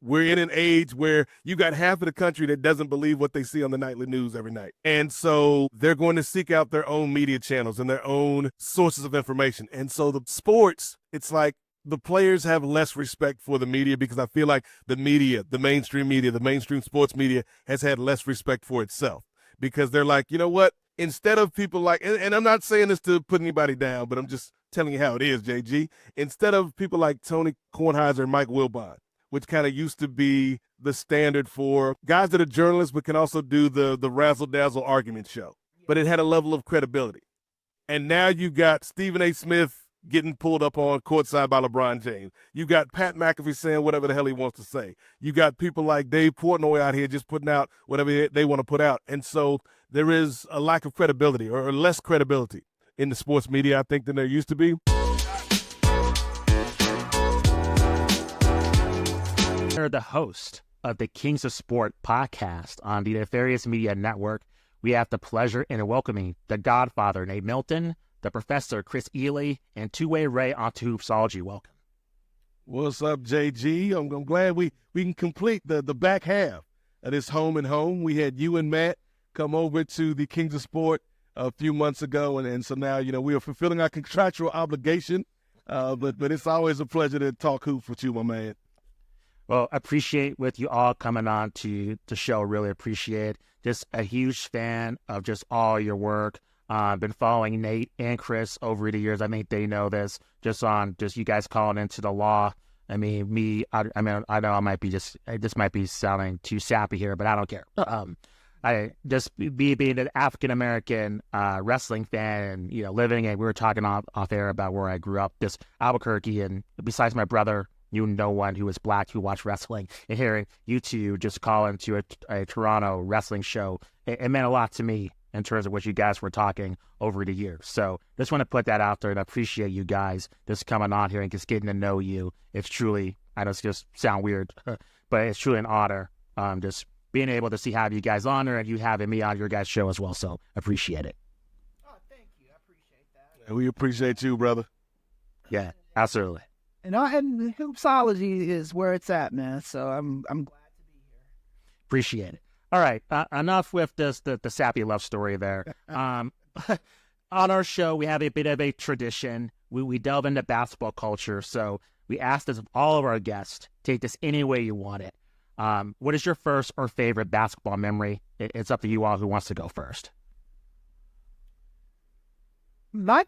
we're in an age where you got half of the country that doesn't believe what they see on the nightly news every night. And so they're going to seek out their own media channels and their own sources of information. And so the sports, it's like the players have less respect for the media because I feel like the media, the mainstream sports media has had less respect for itself because they're like, you know what? Instead of people like, and I'm not saying this to put anybody down, but I'm just telling you how it is, JG. Instead of people like Tony Kornheiser and Mike Wilbon, which kind of used to be the standard for guys that are journalists but can also do the razzle-dazzle argument show. But it had a level of credibility. And now you got Stephen A. Smith getting pulled up on courtside by LeBron James. You got Pat McAfee saying whatever the hell he wants to say. You got people like Dave Portnoy out here just putting out whatever they want to put out. And so there is a lack of credibility or less credibility in the sports media, I think, than there used to be. They're the host of the Kings of Sport podcast on the Nefarious Media Network. We have the pleasure in welcoming the Godfather, named Milton, the Professor, Kris Ealy, and Two-Way Ray onto Hoopsology. Welcome. What's up, JG? I'm glad we can complete the back half of this home and home. We had you and Matt come over to the Kings of Sport a few months ago, and so now, we are fulfilling our contractual obligation, but it's always a pleasure to talk hoops with you, my man. Well, appreciate with you all coming on to the show. Really appreciate. Just a huge fan of just all your work. Been following Nate and Kris over the years. I think they know this. Just you guys calling into the law. I mean, I know I might be this might be sounding too sappy here, but I don't care. I just being an African American wrestling fan, and living. And we were talking off air about where I grew up, just Albuquerque, and besides my brother, no one who was black who watched wrestling, and hearing you two just call into a Toronto wrestling show, it meant a lot to me in terms of what you guys were talking over the years. So just want to put that out there and appreciate you guys just coming on here and just getting to know you. It's truly, I know it's just sound weird, but it's truly an honor just being able to have you guys on there and you having me on your guys' show as well. So appreciate it. Oh, thank you. I appreciate that. And we appreciate you, brother. Yeah, absolutely. And Hoopsology is where it's at, man. So I'm glad to be here. Appreciate it. All right, enough with the sappy love story there. On our show, we have a bit of a tradition. We delve into basketball culture, so we asked this of all of our guests. Take this any way you want it. What is your first or favorite basketball memory? It's up to you all who wants to go first. My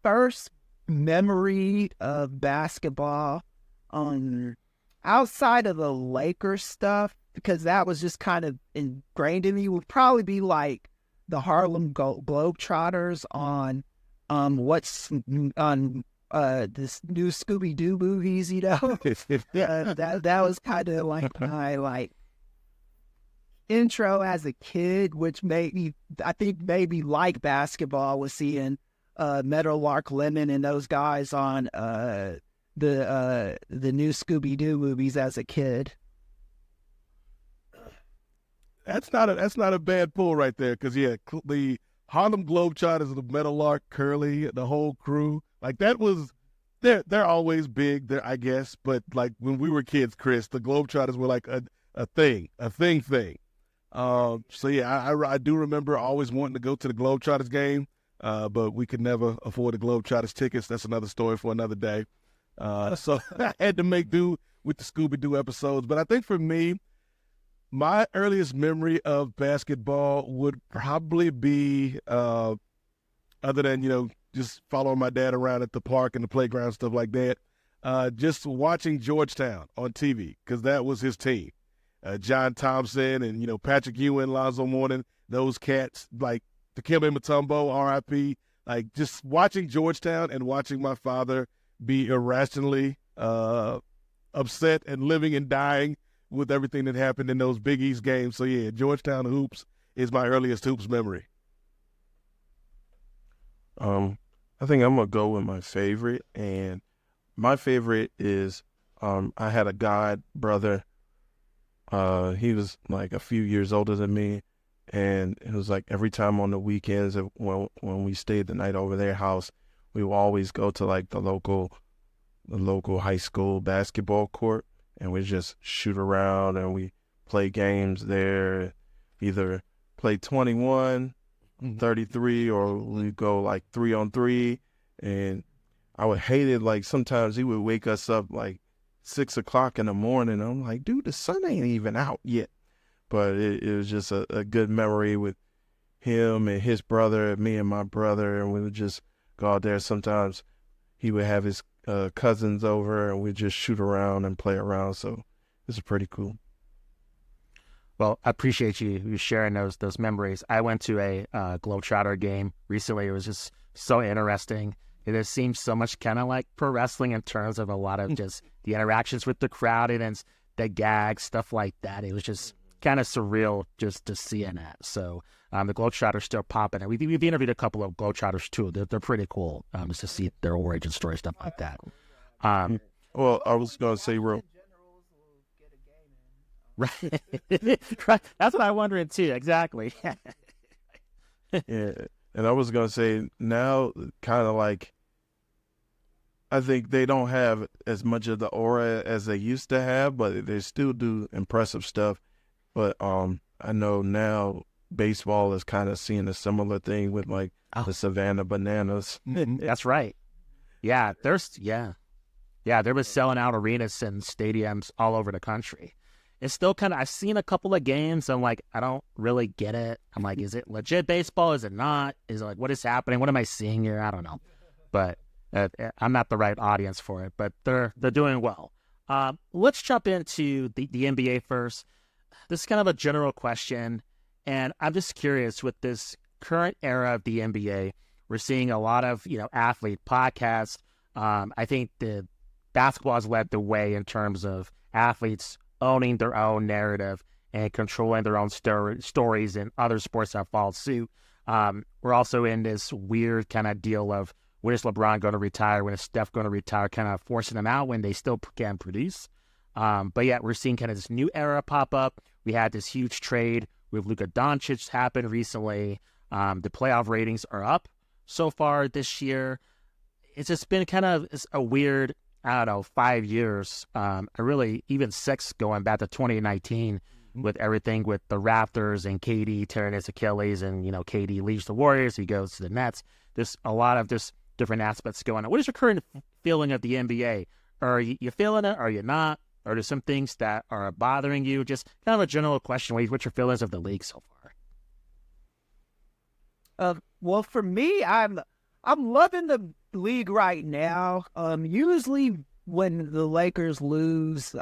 first memory of basketball outside of the Lakers stuff, because that was just kind of ingrained in me, would probably be like the Harlem Globetrotters on this new Scooby-Doo movies, that was kind of like my intro as a kid, which made me like basketball, was seeing Meadowlark Lemon and those guys on the new Scooby-Doo movies as a kid. That's not a bad pull right there, because the Harlem Globetrotters, the Meadowlark, Curly, the whole crew, like that was they're always big there, I guess, but like when we were kids, Kris, the Globetrotters were like a thing. So yeah, I do remember always wanting to go to the Globetrotters game, but we could never afford the Globetrotters tickets. That's another story for another day. So I had to make do with the Scooby-Doo episodes. But I think for me, my earliest memory of basketball would probably be, other than, just following my dad around at the park and the playground, stuff like that, just watching Georgetown on TV, because that was his team. John Thompson and, Patrick Ewing, Lonzo Mourning, those cats, like Dikembe Mutombo, R.I.P., like just watching Georgetown and watching my father be irrationally upset and living and dying with everything that happened in those Big East games. So, yeah, Georgetown hoops is my earliest hoops memory. I think I'm going to go with my favorite, and my favorite is I had a god brother. He was like a few years older than me, and it was like every time on the weekends when we stayed the night over their house, we would always go to like the local high school basketball court, and we just shoot around and we play games there, either play 21, 33, or we go like 3-on-3. And I would hate it. Like sometimes he would wake us up like 6 o'clock in the morning. I'm like, dude, the sun ain't even out yet. But it was just a good memory with him and his brother and me and my brother. And we would just go out there. Sometimes he would have his cousins over and we'd just shoot around and play around. So this is pretty cool. Well, I appreciate you sharing those memories. I went to a Globetrotter game recently. It was just so interesting. It just seems so much kind of like pro wrestling in terms of a lot of just the interactions with the crowd and the gags, stuff like that. It was just kind of surreal just to seeing that. So the Globetrotters still popping. And we've interviewed a couple of Globetrotters too. They're pretty cool just to see their origin story, stuff like that. Well, I was going to say real. Right. Right. That's what I'm wondering too. Exactly. Yeah. And I was going to say now kind of like, I think they don't have as much of the aura as they used to have, but they still do impressive stuff. But I know now baseball is kind of seeing a similar thing with like the Savannah Bananas. That's right. Yeah, they were selling out arenas and stadiums all over the country. It's still kind of, I've seen a couple of games. I'm like, I don't really get it. I'm like, is it legit baseball? Is it not? Is it like, what is happening? What am I seeing here? I don't know. But I'm not the right audience for it, but they're doing well. Let's jump into the NBA first. This is kind of a general question, and I'm just curious with this current era of the NBA, we're seeing a lot of, athlete podcasts. I think the basketball has led the way in terms of athletes owning their own narrative and controlling their own stories, and other sports have followed suit. We're also in this weird kind of deal of when is LeBron going to retire, when is Steph going to retire, kind of forcing them out when they still can produce. But yet we're seeing kind of this new era pop up. We had this huge trade with Luka Doncic happen recently. The playoff ratings are up so far this year. It's just been kind of a weird, 5 years, even 6 going back to 2019 with everything with the Raptors and KD tearing his Achilles, and, KD leaves the Warriors, he goes to the Nets. There's a lot of just different aspects going on. What is your current feeling of the NBA? Are you feeling it? Are you not? Are there some things that are bothering you? Just kind of a general question. What's your feelings of the league so far? Well, for me, I'm loving the league right now. Usually when the Lakers lose,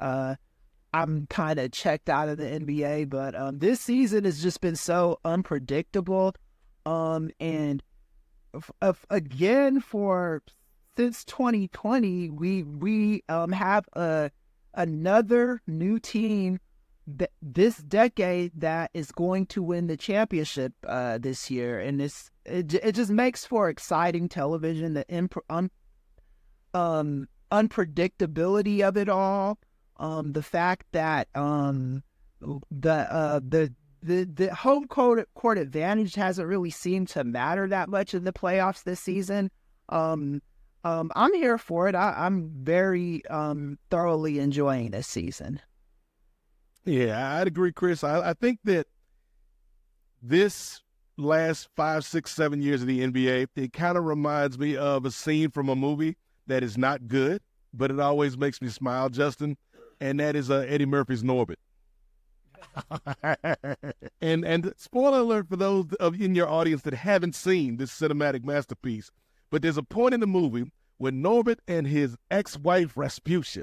I'm kind of checked out of the NBA, but this season has just been so unpredictable. And again, since 2020, we have another new team this decade that is going to win the championship this year, and it just makes for exciting television. The unpredictability of it all, the fact that the home court advantage hasn't really seemed to matter that much in the playoffs this season. I'm here for it. I'm very thoroughly enjoying this season. Yeah, I'd agree, Kris. I think that this last 5, 6, 7 years of the NBA, it kind of reminds me of a scene from a movie that is not good, but it always makes me smile, Justin, and that is Eddie Murphy's Norbit. And spoiler alert for those in your audience that haven't seen this cinematic masterpiece, but there's a point in the movie when Norbit and his ex-wife Rasputia,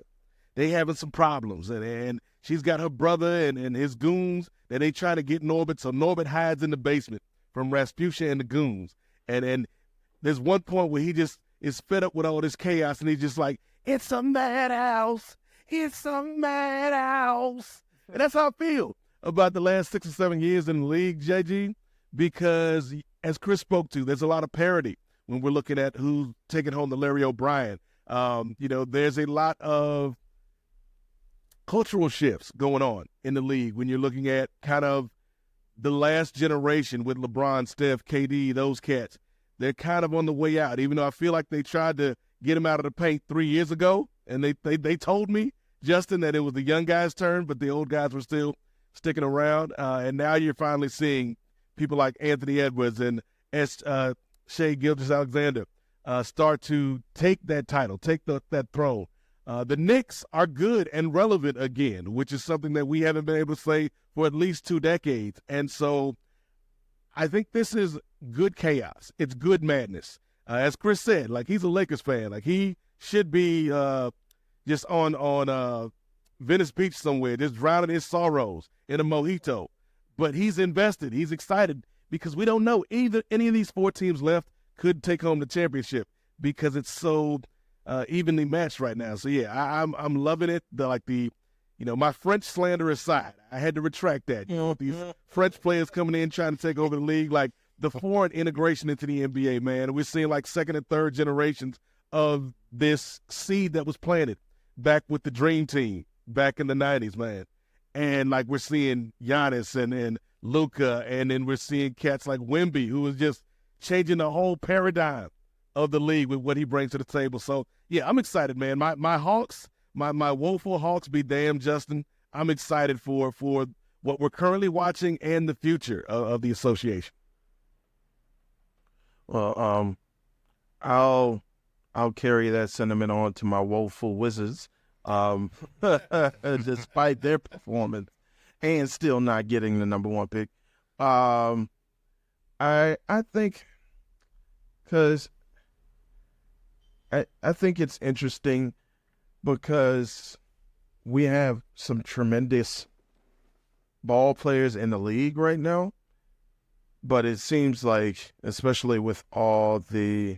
they having some problems, and she's got her brother and his goons that they trying to get Norbit, so Norbit hides in the basement from Rasputia and the goons. And there's one point where he just is fed up with all this chaos, and he's just like, it's a madhouse. It's a madhouse. And that's how I feel about the last 6 or 7 years in the league, JG, because as Kris spoke to, there's a lot of parity when we're looking at who's taking home the Larry O'Brien. There's a lot of cultural shifts going on in the league when you're looking at kind of the last generation with LeBron, Steph, KD, those cats. They're kind of on the way out, even though I feel like they tried to get him out of the paint 3 years ago, and they told me Justin, that it was the young guys' turn, but the old guys were still sticking around. And now you're finally seeing people like Anthony Edwards and Shea Gilgeous-Alexander start to take that title, take that throne. The Knicks are good and relevant again, which is something that we haven't been able to say for at least 2 decades. And so I think this is good chaos. It's good madness. As Kris said, like, he's a Lakers fan. Like, he should be just on Venice Beach somewhere, just drowning his sorrows in a mojito. But he's invested. He's excited because we don't know. Either any of these 4 teams left could take home the championship because it's so evenly matched right now. So, yeah, I'm loving it. My French slander aside, I had to retract that. These French players coming in trying to take over the league, like the foreign integration into the NBA, man. We're seeing like second and third generations of this seed that was planted back with the Dream Team back in the 90s, man. And like we're seeing Giannis and Luka, and then we're seeing cats like Wemby, who is just changing the whole paradigm of the league with what he brings to the table. So, yeah, I'm excited, man. My Hawks, my woeful Hawks be damned, Justin. I'm excited for what we're currently watching and the future of the association. Well, I'll carry that sentiment on to my woeful Wizards, despite their performance and still not getting the number 1 pick. I think because I think it's interesting because we have some tremendous ball players in the league right now, but it seems like, especially with all the,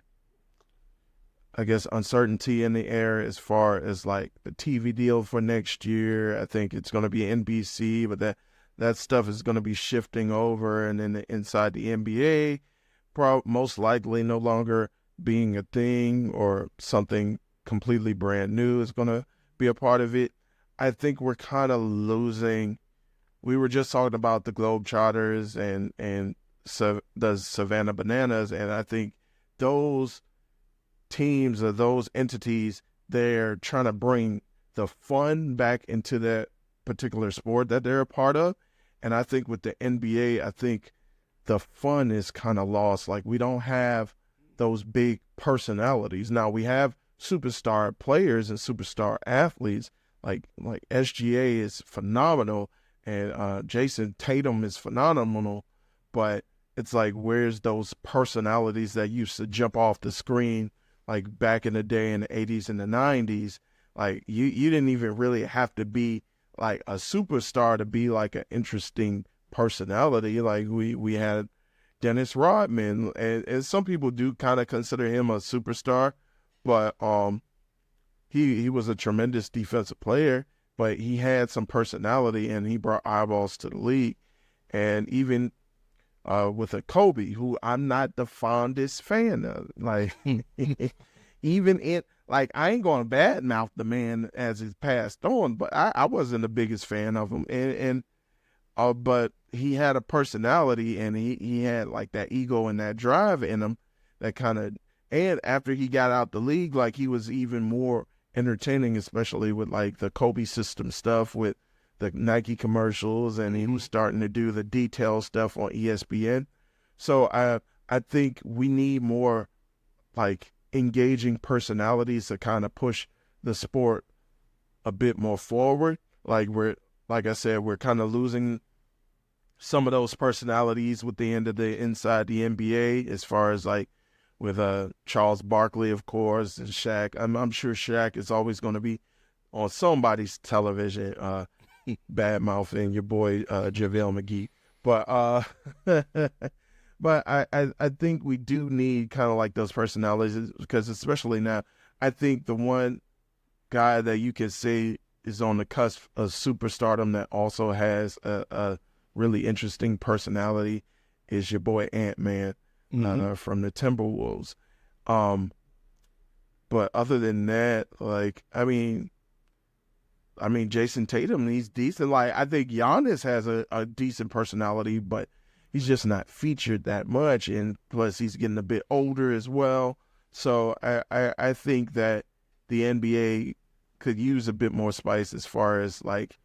I guess, uncertainty in the air as far as like the TV deal for next year, I think it's going to be NBC, but that stuff is going to be shifting over, and then inside the NBA, most likely no longer being a thing or something completely brand new is going to be a part of it. I think we're kind of losing. We were just talking about the Globetrotters and the Savannah Bananas, and I think those teams or those entities, they're trying to bring the fun back into that particular sport that they're a part of. And I think with the NBA, I think the fun is kind of lost. Like, we don't have those big personalities. Now, we have superstar players and superstar athletes, like SGA is phenomenal, and Jason Tatum is phenomenal, but it's like, where's those personalities that used to jump off the screen like back in the day in the 80s and the 90s? Like, you didn't even really have to be like a superstar to be like an interesting personality. Like, we had Dennis Rodman, and some people do kind of consider him a superstar, but he was a tremendous defensive player, but he had some personality and he brought eyeballs to the league. And even with a Kobe, who I'm not the fondest fan of, like, even in, like, I ain't going to badmouth the man as he's passed on, but I wasn't the biggest fan of him. But he had a personality, and he had like that ego and that drive in him that kind of, and after he got out the league, like, he was even more entertaining, especially with like the Kobe system stuff with the Nike commercials, and he was starting to do the detail stuff on ESPN. So I think we need more like engaging personalities to kind of push the sport a bit more forward. Like, like I said, we're kind of losing some of those personalities with the end of the inside the NBA, as far as like with Charles Barkley, of course, and Shaq. I'm sure Shaq is always going to be on somebody's television, bad-mouthing your boy JaVale McGee. But I think we do need kind of like those personalities, because especially now, I think the one guy that you can say is on the cusp of superstardom that also has a really interesting personality is your boy Ant-Man from the Timberwolves. But other than that, like, I mean, Jason Tatum, he's decent. Like, I think Giannis has a decent personality, but he's just not featured that much. And plus, he's getting a bit older as well. So I think that the NBA could use a bit more spice as far as like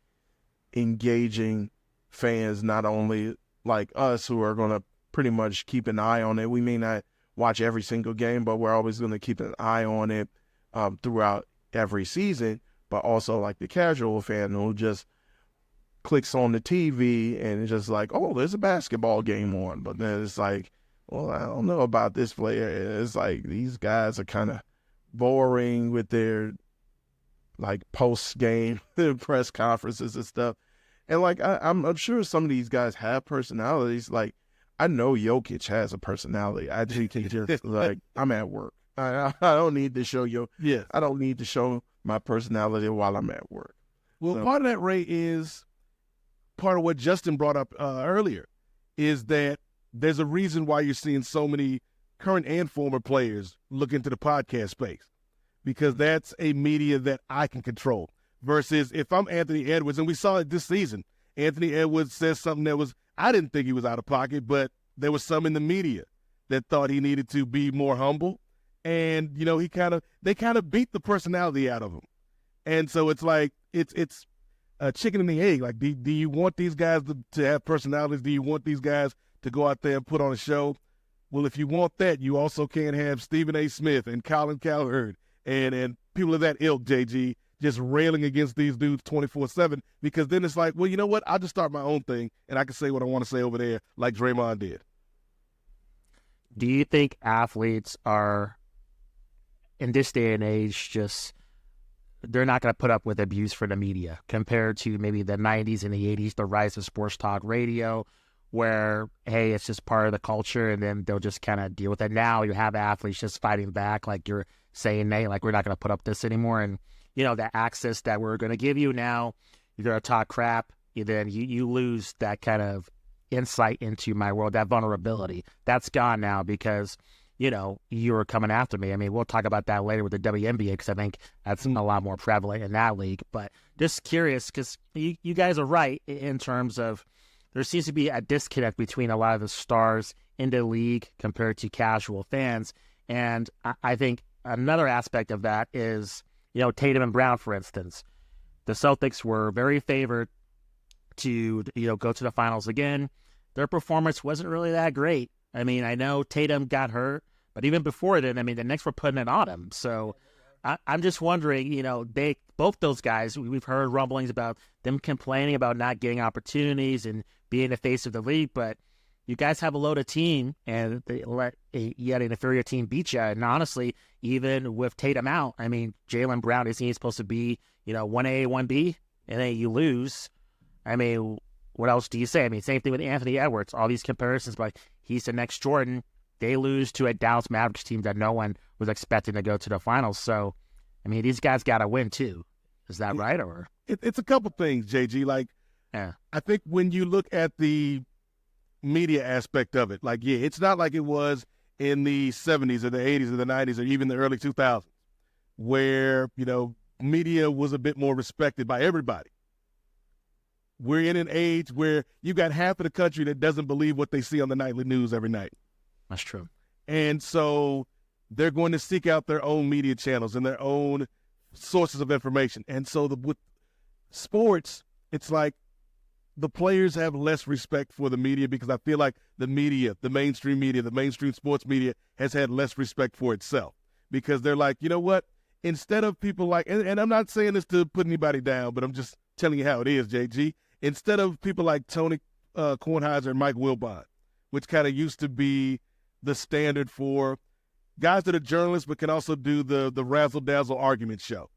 engaging fans, not only like us who are going to pretty much keep an eye on it. We may not watch every single game, but we're always going to keep an eye on it throughout every season, but also like the casual fan who just clicks on the TV and it's just like, oh, there's a basketball game on. But then it's like, well, I don't know about this player. It's like these guys are kind of boring with their like post-game press conferences and stuff. And like I'm sure some of these guys have personalities. Like I know Jokic has a personality. I think he just like, I'm at work. I don't need to show you. Yes. I don't need to show my personality while I'm at work. Well, So- part of that, Ray, is part of what Justin brought up earlier, is that there's a reason why you're seeing so many current and former players look into the podcast space, because that's a media that I can control. Versus if I'm Anthony Edwards, and we saw it this season, Anthony Edwards says something that was, I didn't think he was out of pocket, but there was some in the media that thought he needed to be more humble. And, you know, they kind of beat the personality out of him. And so it's like, it's a chicken and the egg. Like, do you want these guys to have personalities? Do you want these guys to go out there and put on a show? Well, if you want that, you also can't have Stephen A. Smith and Colin Cowherd and people of that ilk, JG, just railing against these dudes 24/7, because then it's like, well, you know what? I'll just start my own thing and I can say what I want to say over there like Draymond did. Do you think athletes are, in this day and age, just they're not going to put up with abuse from the media compared to maybe the 90s and the 80s, the rise of sports talk radio, where, hey, it's just part of the culture and then they'll just kind of deal with it. Now you have athletes just fighting back, like you're saying, Nate, like we're not going to put up this anymore. And, you know, the access that we're going to give you now, you're going to talk crap, then you lose that kind of insight into my world, that vulnerability. That's gone now because, you know, you were coming after me. I mean, we'll talk about that later with the WNBA because I think that's a lot more prevalent in that league. But just curious because you guys are right in terms of there seems to be a disconnect between a lot of the stars in the league compared to casual fans. And I think another aspect of that is, you know, Tatum and Brown, for instance. The Celtics were very favored to, you know, go to the finals again. Their performance wasn't really that great. I mean, I know Tatum got hurt, but even before then, I mean, the Knicks were putting it on him. So I'm just wondering, you know, both those guys, we've heard rumblings about them complaining about not getting opportunities and being the face of the league, but you guys have a loaded team and they let yet an inferior team beat you. And honestly, even with Tatum out, I mean, Jaylen Brown, isn't he supposed to be, you know, 1A, 1B, and then you lose? I mean, what else do you say? I mean, same thing with Anthony Edwards. All these comparisons, but he's the next Jordan. They lose to a Dallas Mavericks team that no one was expecting to go to the finals. So, I mean, these guys got to win too. Is that right? Or It's a couple things, JG. Like, yeah, I think when you look at the media aspect of it, like, yeah, it's not like it was in the 70s or the 80s or the 90s or even the early 2000s where, you know, media was a bit more respected by everybody. We're in an age where you got half of the country that doesn't believe what they see on the nightly news every night. that's true. And so they're going to seek out their own media channels and their own sources of information. And so with sports, it's like the players have less respect for the media because I feel like the media, the mainstream sports media has had less respect for itself because they're like, you know what? Instead of people like, and I'm not saying this to put anybody down, but I'm just telling you how it is, JG. Instead of people like Tony Kornheiser and Mike Wilbon, which kind of used to be the standard for guys that are journalists but can also do the razzle-dazzle argument show.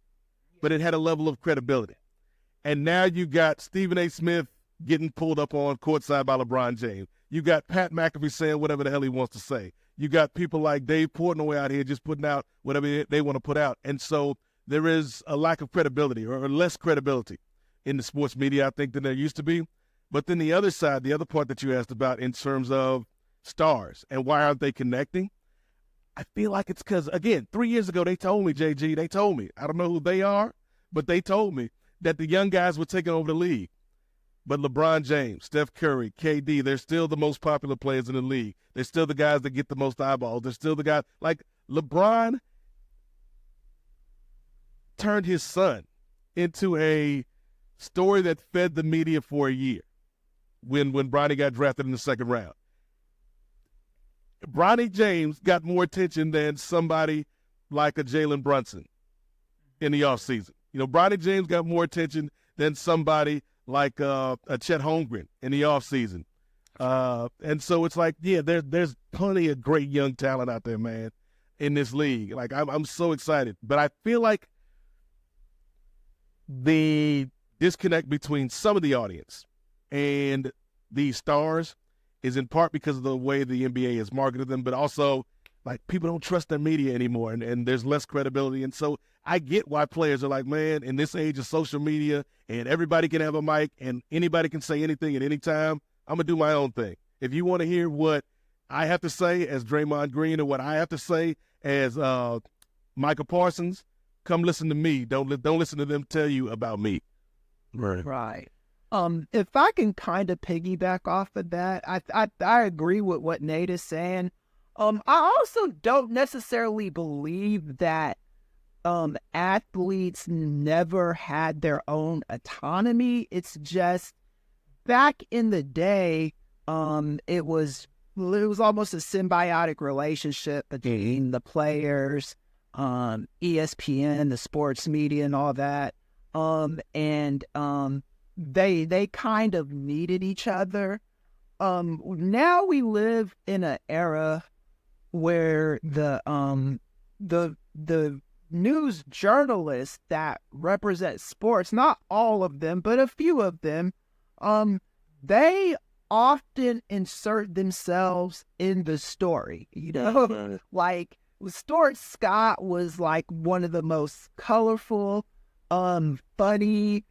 But it had a level of credibility. And now you got Stephen A. Smith getting pulled up on courtside by LeBron James. You got Pat McAfee saying whatever the hell he wants to say. You got people like Dave Portnoy out here just putting out whatever they want to put out. And so there is a lack of credibility or less credibility in the sports media, I think, than there used to be. But then the other side, the other part that you asked about in terms of stars and why aren't they connecting, I feel like it's because, again, 3 years ago they told me, JG, they told me, I don't know who they are, but they told me that the young guys were taking over the league. But LeBron James, Steph Curry, KD, they're still the most popular players in the league. They're still the guys that get the most eyeballs. They're still the guys. Like, LeBron turned his son into a story that fed the media for a year when Bronny got drafted in the second round. Bronny James got more attention than somebody like a Jalen Brunson in the offseason. Bronny James got more attention than somebody like a Chet Holmgren in the offseason. And so it's like, yeah, there's plenty of great young talent out there, man, in this league. Like, I'm so excited. But I feel like the disconnect between some of the audience and these stars is in part because of the way the NBA has marketed them, but also, like, people don't trust their media anymore, and there's less credibility. And so I get why players are like, man, in this age of social media and everybody can have a mic and anybody can say anything at any time, I'm going to do my own thing. If you want to hear what I have to say as Draymond Green or what I have to say as Michael Parsons, come listen to me. Don't listen to them tell you about me. Right. If I can kind of piggyback off of that, I agree with what Nate is saying. I also don't necessarily believe that athletes never had their own autonomy. It's just back in the day, it was almost a symbiotic relationship between the players, ESPN, the sports media, and all that. They kind of needed each other. Now we live in an era where the news journalists that represent sports, not all of them, but a few of them, they often insert themselves in the story. Like Stuart Scott was like one of the most colorful, funny,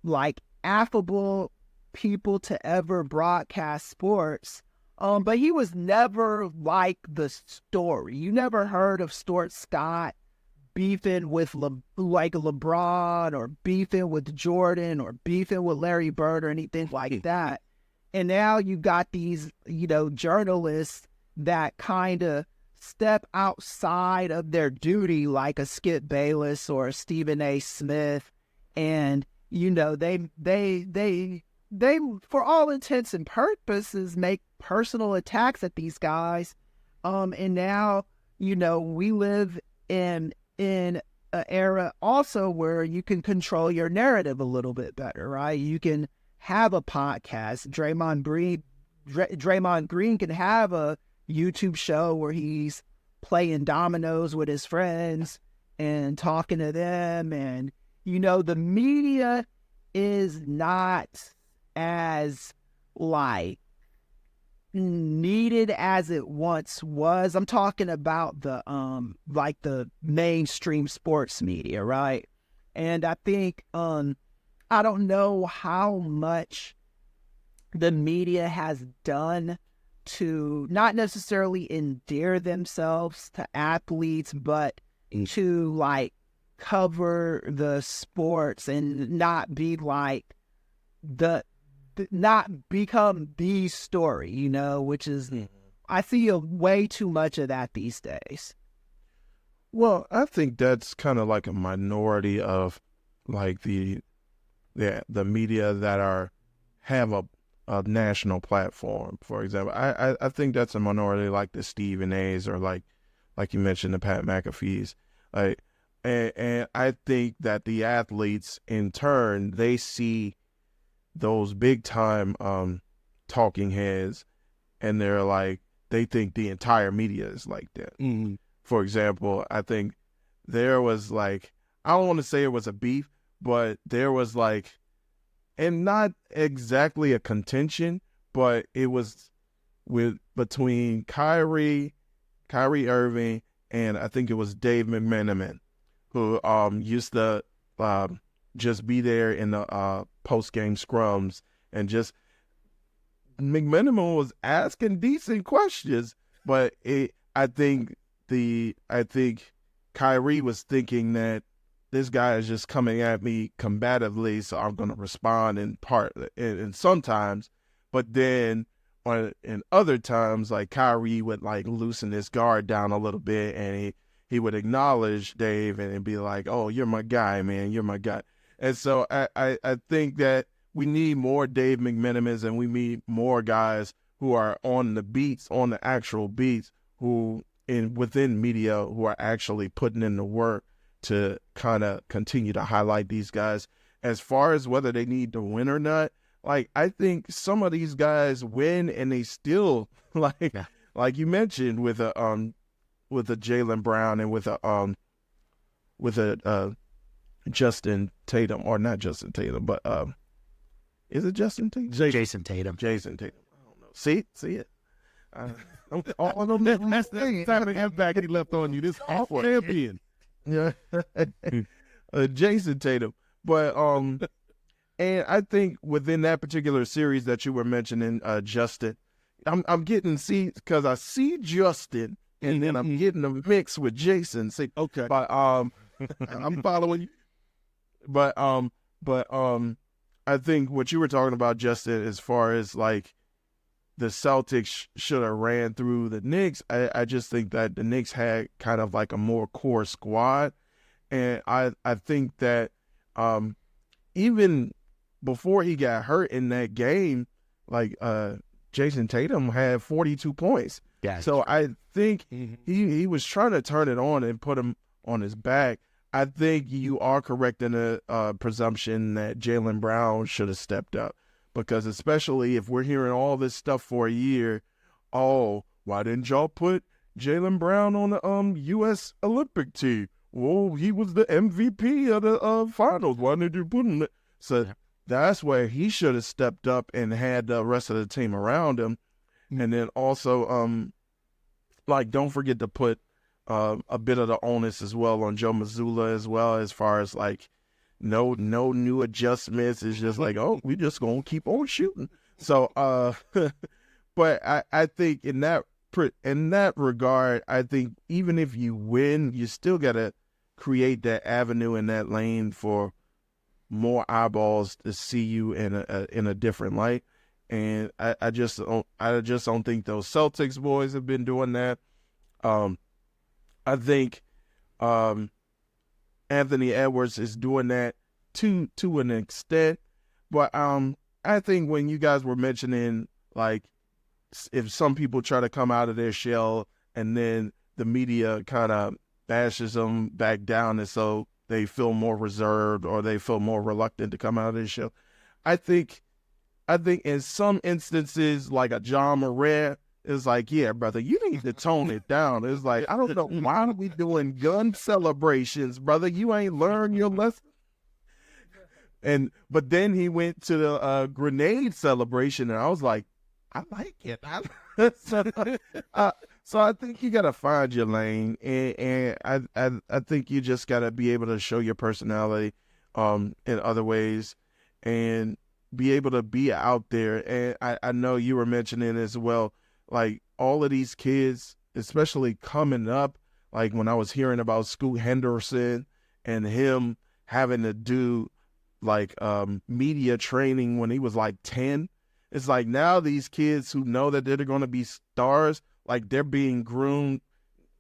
like affable people to ever broadcast sports. But he was never like the story. You never heard of Stuart Scott beefing with LeBron or beefing with Jordan or beefing with Larry Bird or anything like that. And now you got these, journalists that kind of step outside of their duty, like a Skip Bayless or a Stephen A. Smith, and they for all intents and purposes make personal attacks at these guys. And now we live in an era also where you can control your narrative a little bit better, right? You can have a podcast. Draymond Green can have a YouTube show where he's playing dominoes with his friends and talking to them. And, the media is not as, needed as it once was. I'm talking about the mainstream sports media, right? And I think, I don't know how much the media has done to not necessarily endear themselves to athletes, but to cover the sports and not be not become the story, which is, I see way too much of that these days. Well, I think that's kind of like a minority of the media that have a national platform, for example. I think that's a minority, like the Stephen A's or like you mentioned, the Pat McAfee's. And I think that the athletes, in turn, they see those big time talking heads, and they think the entire media is like that. Mm-hmm. For example, I think there was I don't want to say it was a beef, but there was and not exactly a contention, but it was between Kyrie Irving, and I think it was Dave McMenamin, who used to just be there in the post-game scrums, and just McMenamin was asking decent questions, but I think Kyrie was thinking that this guy is just coming at me combatively, so I'm going to respond in sometimes, but then in other times, Kyrie would loosen his guard down a little bit, and he would acknowledge Dave and be like, "Oh, you're my guy, man. You're my guy." And so I think that we need more Dave McMenamins, and we need more guys who are on the beats, on the actual beats, who within media who are actually putting in the work to kind of continue to highlight these guys. As far as whether they need to win or not, like, I think some of these guys win and they still like you mentioned with a Jaylen Brown and with a Justin Tatum, or not Justin Tatum, but is it Justin Tatum? Jason Tatum. Jason Tatum. I don't know. See it. All of them. That's the type of impact he left on you. This awful champion. Yeah, Jason Tatum. But and I think within that particular series that you were mentioning, Justin, I'm getting because I see Justin, and then I'm getting a mix with Jason. See, Okay. but I'm following you. But I think what you were talking about, Justin, as far as like the Celtics should have ran through the Knicks, I just think that the Knicks had kind of like a more core squad. And I think that even before he got hurt in that game, like Jason Tatum had 42 points. Yeah. So I think he was trying to turn it on and put him on his back. I think you are correct in a presumption that Jaylen Brown should have stepped up, because especially if we're hearing all this stuff for a year, why didn't y'all put Jaylen Brown on the U.S. Olympic team? Well, he was the MVP of the finals. Why didn't you put him? So that's where he should have stepped up and had the rest of the team around him. And then also, don't forget to put a bit of the onus as well on Joe Mazzulla as well, as far as like no new adjustments. It's just like, we just gonna keep on shooting. So, but I think in that regard, I think even if you win, you still gotta create that avenue in that lane for more eyeballs to see you in a different light. And I just don't think those Celtics boys have been doing that. I think Anthony Edwards is doing that to an extent, but I think when you guys were mentioning, like, if some people try to come out of their shell and then the media kind of bashes them back down, and so they feel more reserved or they feel more reluctant to come out of their shell, I think in some instances, like a John Morant, it's like, yeah, brother, you need to tone it down. It's like, I don't know, why are we doing gun celebrations, brother? You ain't learned your lesson. But then he went to the grenade celebration, and I was like, I like it. So I think you got to find your lane, and I think you just got to be able to show your personality in other ways and be able to be out there. And I know you were mentioning as well, like all of these kids, especially coming up, like when I was hearing about Scoot Henderson and him having to do like media training when he was like 10, it's like now these kids who know that they're going to be stars, like they're being groomed,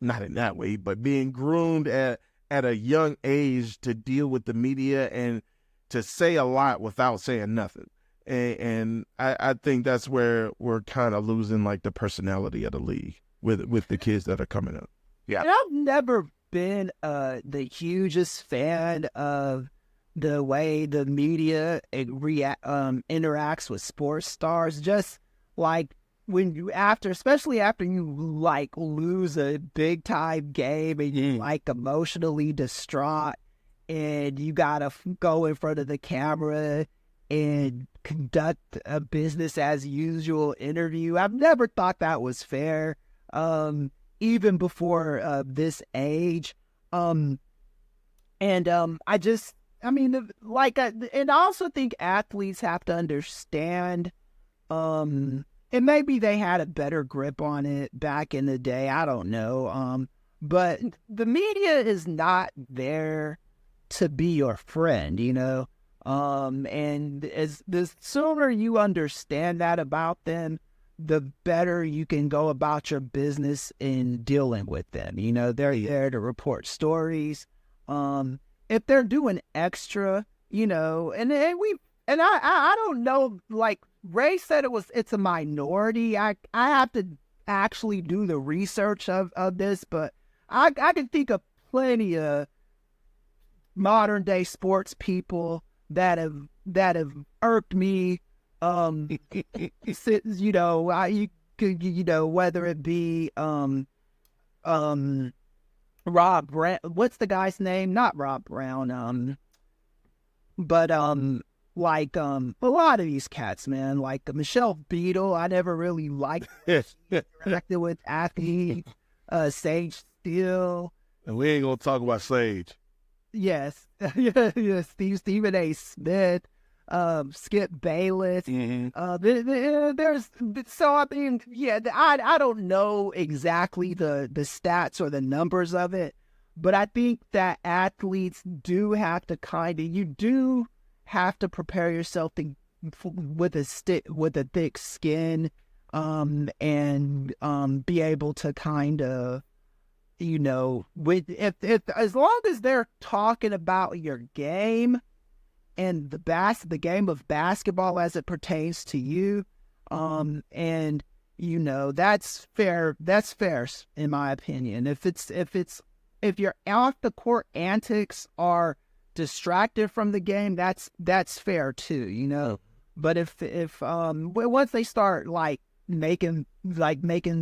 not in that way, but being groomed at a young age to deal with the media and to say a lot without saying nothing. And I think that's where we're kind of losing like the personality of the league with the kids that are coming up. Yeah. And I've never been the hugest fan of the way the media interacts with sports stars. Just like when you especially after you like lose a big time game and you like emotionally distraught and you gotta go in front of the camera and conduct a business as usual interview. I've never thought that was fair, even before this age. And I also think athletes have to understand, and maybe they had a better grip on it back in the day. I don't know. But the media is not there to be your friend, you know? And as the sooner you understand that about them, the better you can go about your business in dealing with them. You know, they're there to report stories. If they're doing extra, you know, and I don't know, like Ray said it's a minority. I have to actually do the research of this, but I can think of plenty of modern day sports people that have irked me. You know, you know, whether it be Rob Brown, what's the guy's name? Not Rob Brown, but like a lot of these cats, man, like Michelle Beadle. I never really liked interacted with athletes. Sage Steele. And we ain't gonna talk about Sage. Yes, yeah, Stephen A. Smith, Skip Bayless. There's so I mean, yeah, I don't know exactly the stats or the numbers of it, but I think that athletes do have to you do have to prepare yourself with a thick skin, and be able to kind of, you know, if as long as they're talking about your game and the game of basketball as it pertains to you, and you know, that's fair in my opinion. If your off the court antics are distracted from the game, that's fair too, you know. But if once they start making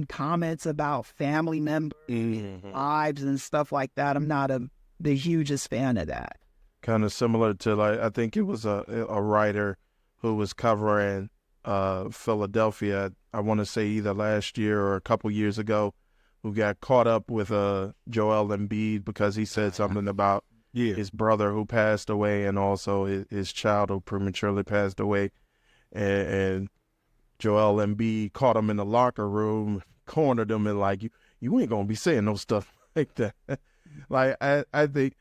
comments about family members, lives and stuff like that, I'm not the hugest fan of that. Kind of similar to, like, I think it was a writer who was covering Philadelphia, I want to say either last year or a couple years ago, who got caught up with Joel Embiid because he said something about his brother who passed away and also his child who prematurely passed away. And Joel Embiid caught him in the locker room, cornered him, and like, you ain't going to be saying no stuff like that. Like, I think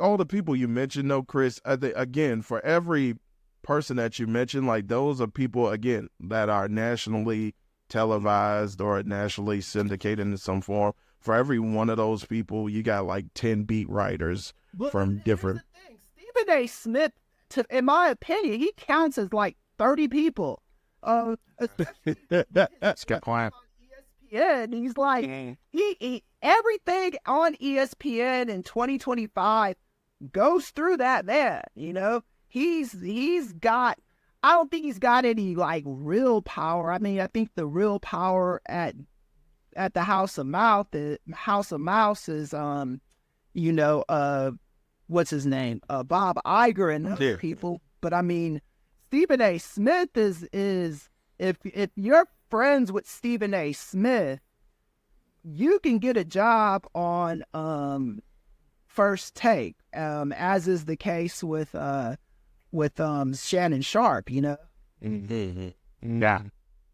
all the people you mentioned, though, Kris, I think, again, for every person that you mentioned, like, those are people, again, that are nationally televised or nationally syndicated in some form. For every one of those people, you got like 10 beat writers from different. Stephen A. Smith, in my opinion, he counts as like 30 people. That's good point. ESPN, he's like he everything on ESPN in 2025 goes through that man. You know, he's got. I don't think he's got any like real power. I mean, I think the real power at the House of Mouse is you know, what's his name? Bob Iger and other people. But I mean, Stephen A. Smith is if you're friends with Stephen A. Smith, you can get a job on First Take, as is the case with Shannon Sharp, you know? Yeah.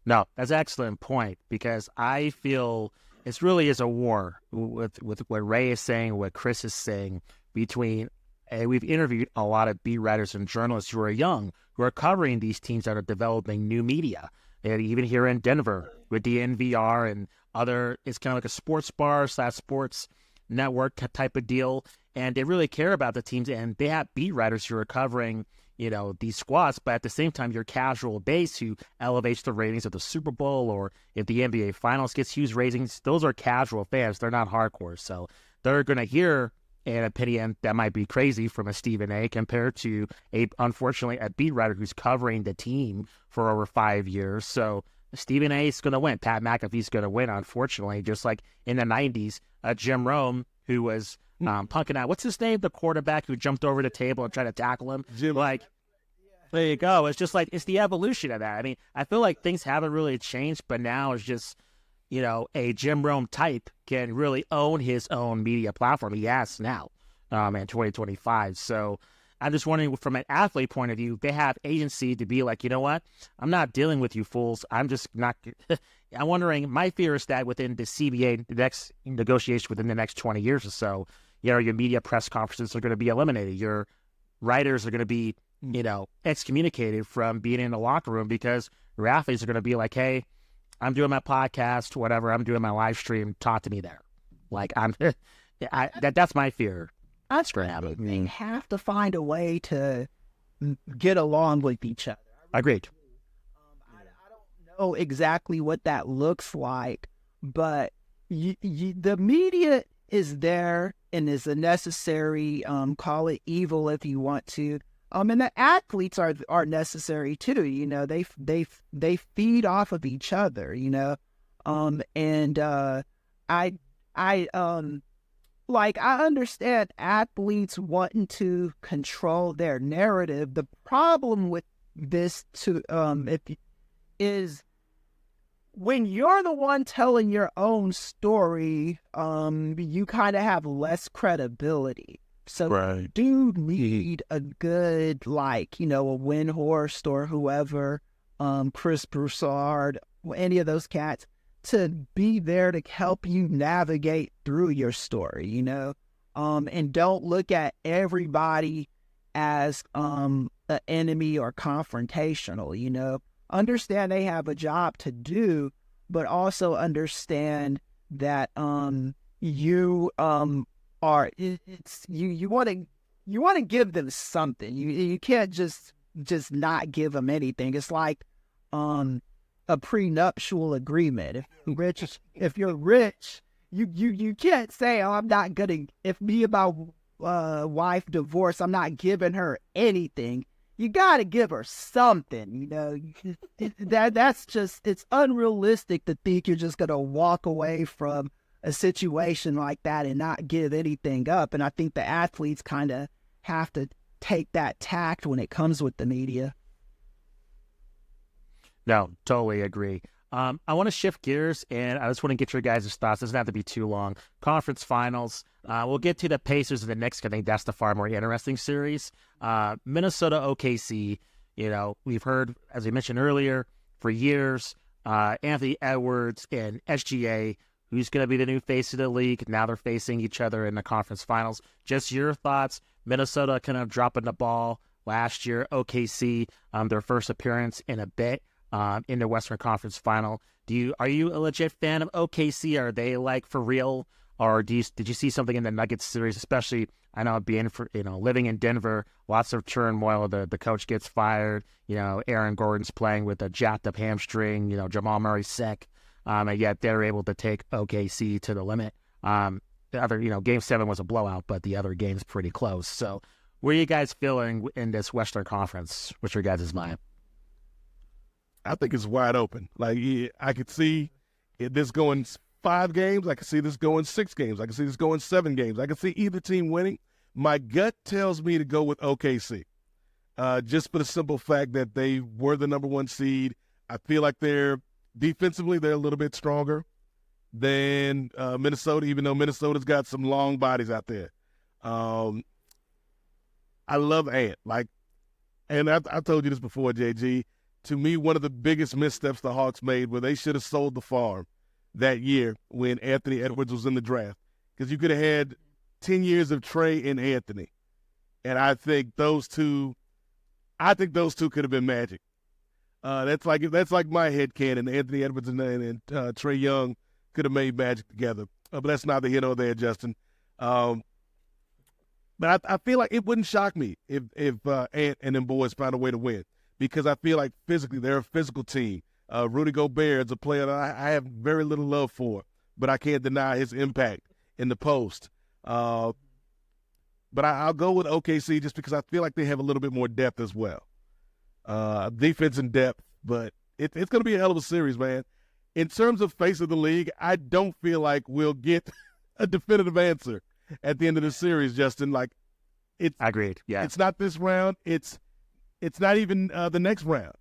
No, that's an excellent point, because I feel it really is a war with what Ray is saying, what Kris is saying, between, we've interviewed a lot of beat writers and journalists who are young, who are covering these teams that are developing new media. And even here in Denver with the NVR and other, it's kind of like a sports bar / sports network type of deal. And they really care about the teams, and they have beat writers who are covering, you know, these squads, but at the same time, your casual base who elevates the ratings of the Super Bowl, or if the NBA Finals gets huge ratings, those are casual fans. They're not hardcore. So they're going to hear an opinion that might be crazy from a Stephen A. compared to, unfortunately, a beat writer who's covering the team for over 5 years. So Stephen A. is going to win. Pat McAfee's going to win, unfortunately, just like in the 90s, Jim Rome, who was punking out, what's his name? The quarterback who jumped over the table and tried to tackle him. Jim. Like, there you go. It's just like, it's the evolution of that. I mean, I feel like things haven't really changed, but now it's just, you know, a Jim Rome type can really own his own media platform. He has now in 2025. So I'm just wondering, from an athlete point of view, they have agency to be like, you know what? I'm not dealing with you fools. I'm just not. I'm wondering, my fear is that within the CBA, the next negotiation within the next 20 years or so, you know, your media press conferences are going to be eliminated. Your writers are going to be, you know, excommunicated from being in the locker room, because your athletes are going to be like, hey, I'm doing my podcast, whatever. I'm doing my live stream. Talk to me there. Like that's my fear. That's gonna great. happen. They have to find a way to get along with each other. Agreed. I don't know exactly what that looks like, but the media is there and is a necessary, call it evil if you want to. And the athletes are necessary too. You know, they feed off of each other. You know, I understand athletes wanting to control their narrative. The problem with this is when you're the one telling your own story, you kind of have less credibility. So Right. do need a good, like, you know, a Windhorst or whoever, Chris Broussard, any of those cats, to be there to help you navigate through your story, you know? And don't look at everybody as an enemy or confrontational, you know? Understand they have a job to do, but also understand that you are you want to give them something. You can't just not give them anything. It's like a prenuptial agreement. If you're rich, you can't say, oh, I'm not gonna, if me and my wife divorce, I'm not giving her anything. You gotta give her something, you know. That's just, it's unrealistic to think you're just gonna walk away from a situation like that and not give anything up. And I think the athletes kind of have to take that tact when it comes with the media. No, totally agree. I want to shift gears, and I just want to get your guys' thoughts. It doesn't have to be too long. Conference finals. We'll get to the Pacers in the next. I think that's the far more interesting series. Minnesota OKC. You know, we've heard, as we mentioned earlier, for years, Anthony Edwards and SGA, who's going to be the new face of the league. Now they're facing each other in the conference finals. Just your thoughts. Minnesota kind of dropping the ball last year. OKC, their first appearance in a bit. In the Western Conference Final. Are you a legit fan of OKC? Are they like for real, or did you see something in the Nuggets series? Especially, I know living in Denver, lots of turmoil. The coach gets fired. You know, Aaron Gordon's playing with a jacked up hamstring. You know, Jamal Murray's sick, and yet they're able to take OKC to the limit. The other, Game 7 was a blowout, but the other game's pretty close. So, where are you guys feeling in this Western Conference? What's your guys' mind? I think it's wide open. Like, I could see this going 5 games. I could see this going 6 games. I could see this going 7 games. I could see either team winning. My gut tells me to go with OKC, just for the simple fact that they were the number 1 seed. I feel like defensively, they're a little bit stronger than Minnesota, even though Minnesota's got some long bodies out there. I love Ant. And I've told you this before, JG. To me, one of the biggest missteps the Hawks made where they should have sold the farm that year when Anthony Edwards was in the draft, because you could have had 10 years of Trey and Anthony, and I think those two could have been magic. That's like my headcanon. Anthony Edwards and Trey Young could have made magic together, but that's neither here nor there, Justin. But I feel like it wouldn't shock me if Ant and them boys found a way to win. Because I feel like physically they're a physical team. Rudy Gobert is a player that I have very little love for, but I can't deny his impact in the post. But I'll go with OKC just because I feel like they have a little bit more depth as well. Defense and depth, but it's going to be a hell of a series, man. In terms of face of the league, I don't feel like we'll get a definitive answer at the end of the series, Justin. Agreed. Yeah. It's not this round. It's not even the next round.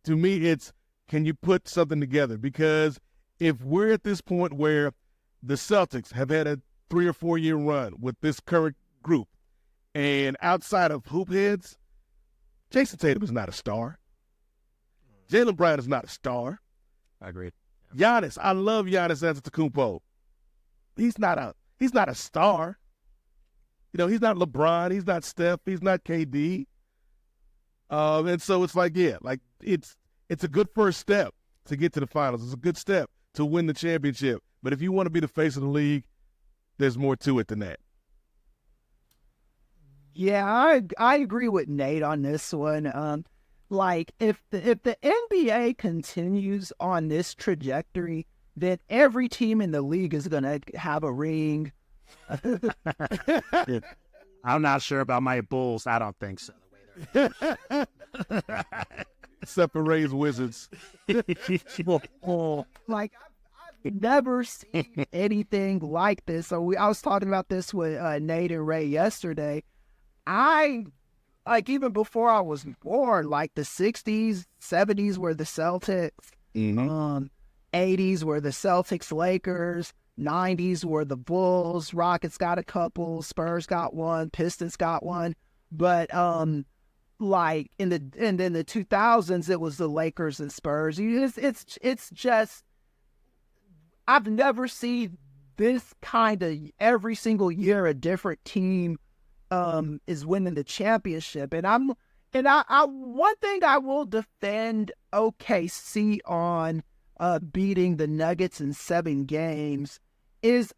To me, it's, can you put something together? Because if we're at this point where the Celtics have had a 3 or 4 year run with this current group, and outside of hoop heads, Jason Tatum is not a star. Jaylen Brown is not a star. Agreed. Giannis, I love Giannis Antetokounmpo. He's not a star. He's not LeBron. He's not Steph. He's not KD. And so it's it's a good first step. to get to the finals. It's a good step to win the championship. But if you want to be the face of the league, there's more to it than that. Yeah, I agree with Nate on this one. Like if the NBA continues on this trajectory, then every team in the league is gonna have a ring. I'm not sure about my Bulls. I don't think so. Except for Ray's Wizards. Like I've never seen anything like this. So I was talking about this with Nate and Ray yesterday. Like even before I was born, like the 60s, 70s were the Celtics, 80s were the Celtics, Lakers, 90s were the Bulls, Rockets got a couple, Spurs got one, Pistons got one, but like in the 2000s it was the Lakers and Spurs. It's just I've never seen this kind of every single year a different team is winning the championship. And I one thing I will defend OKC on beating the Nuggets in 7 games is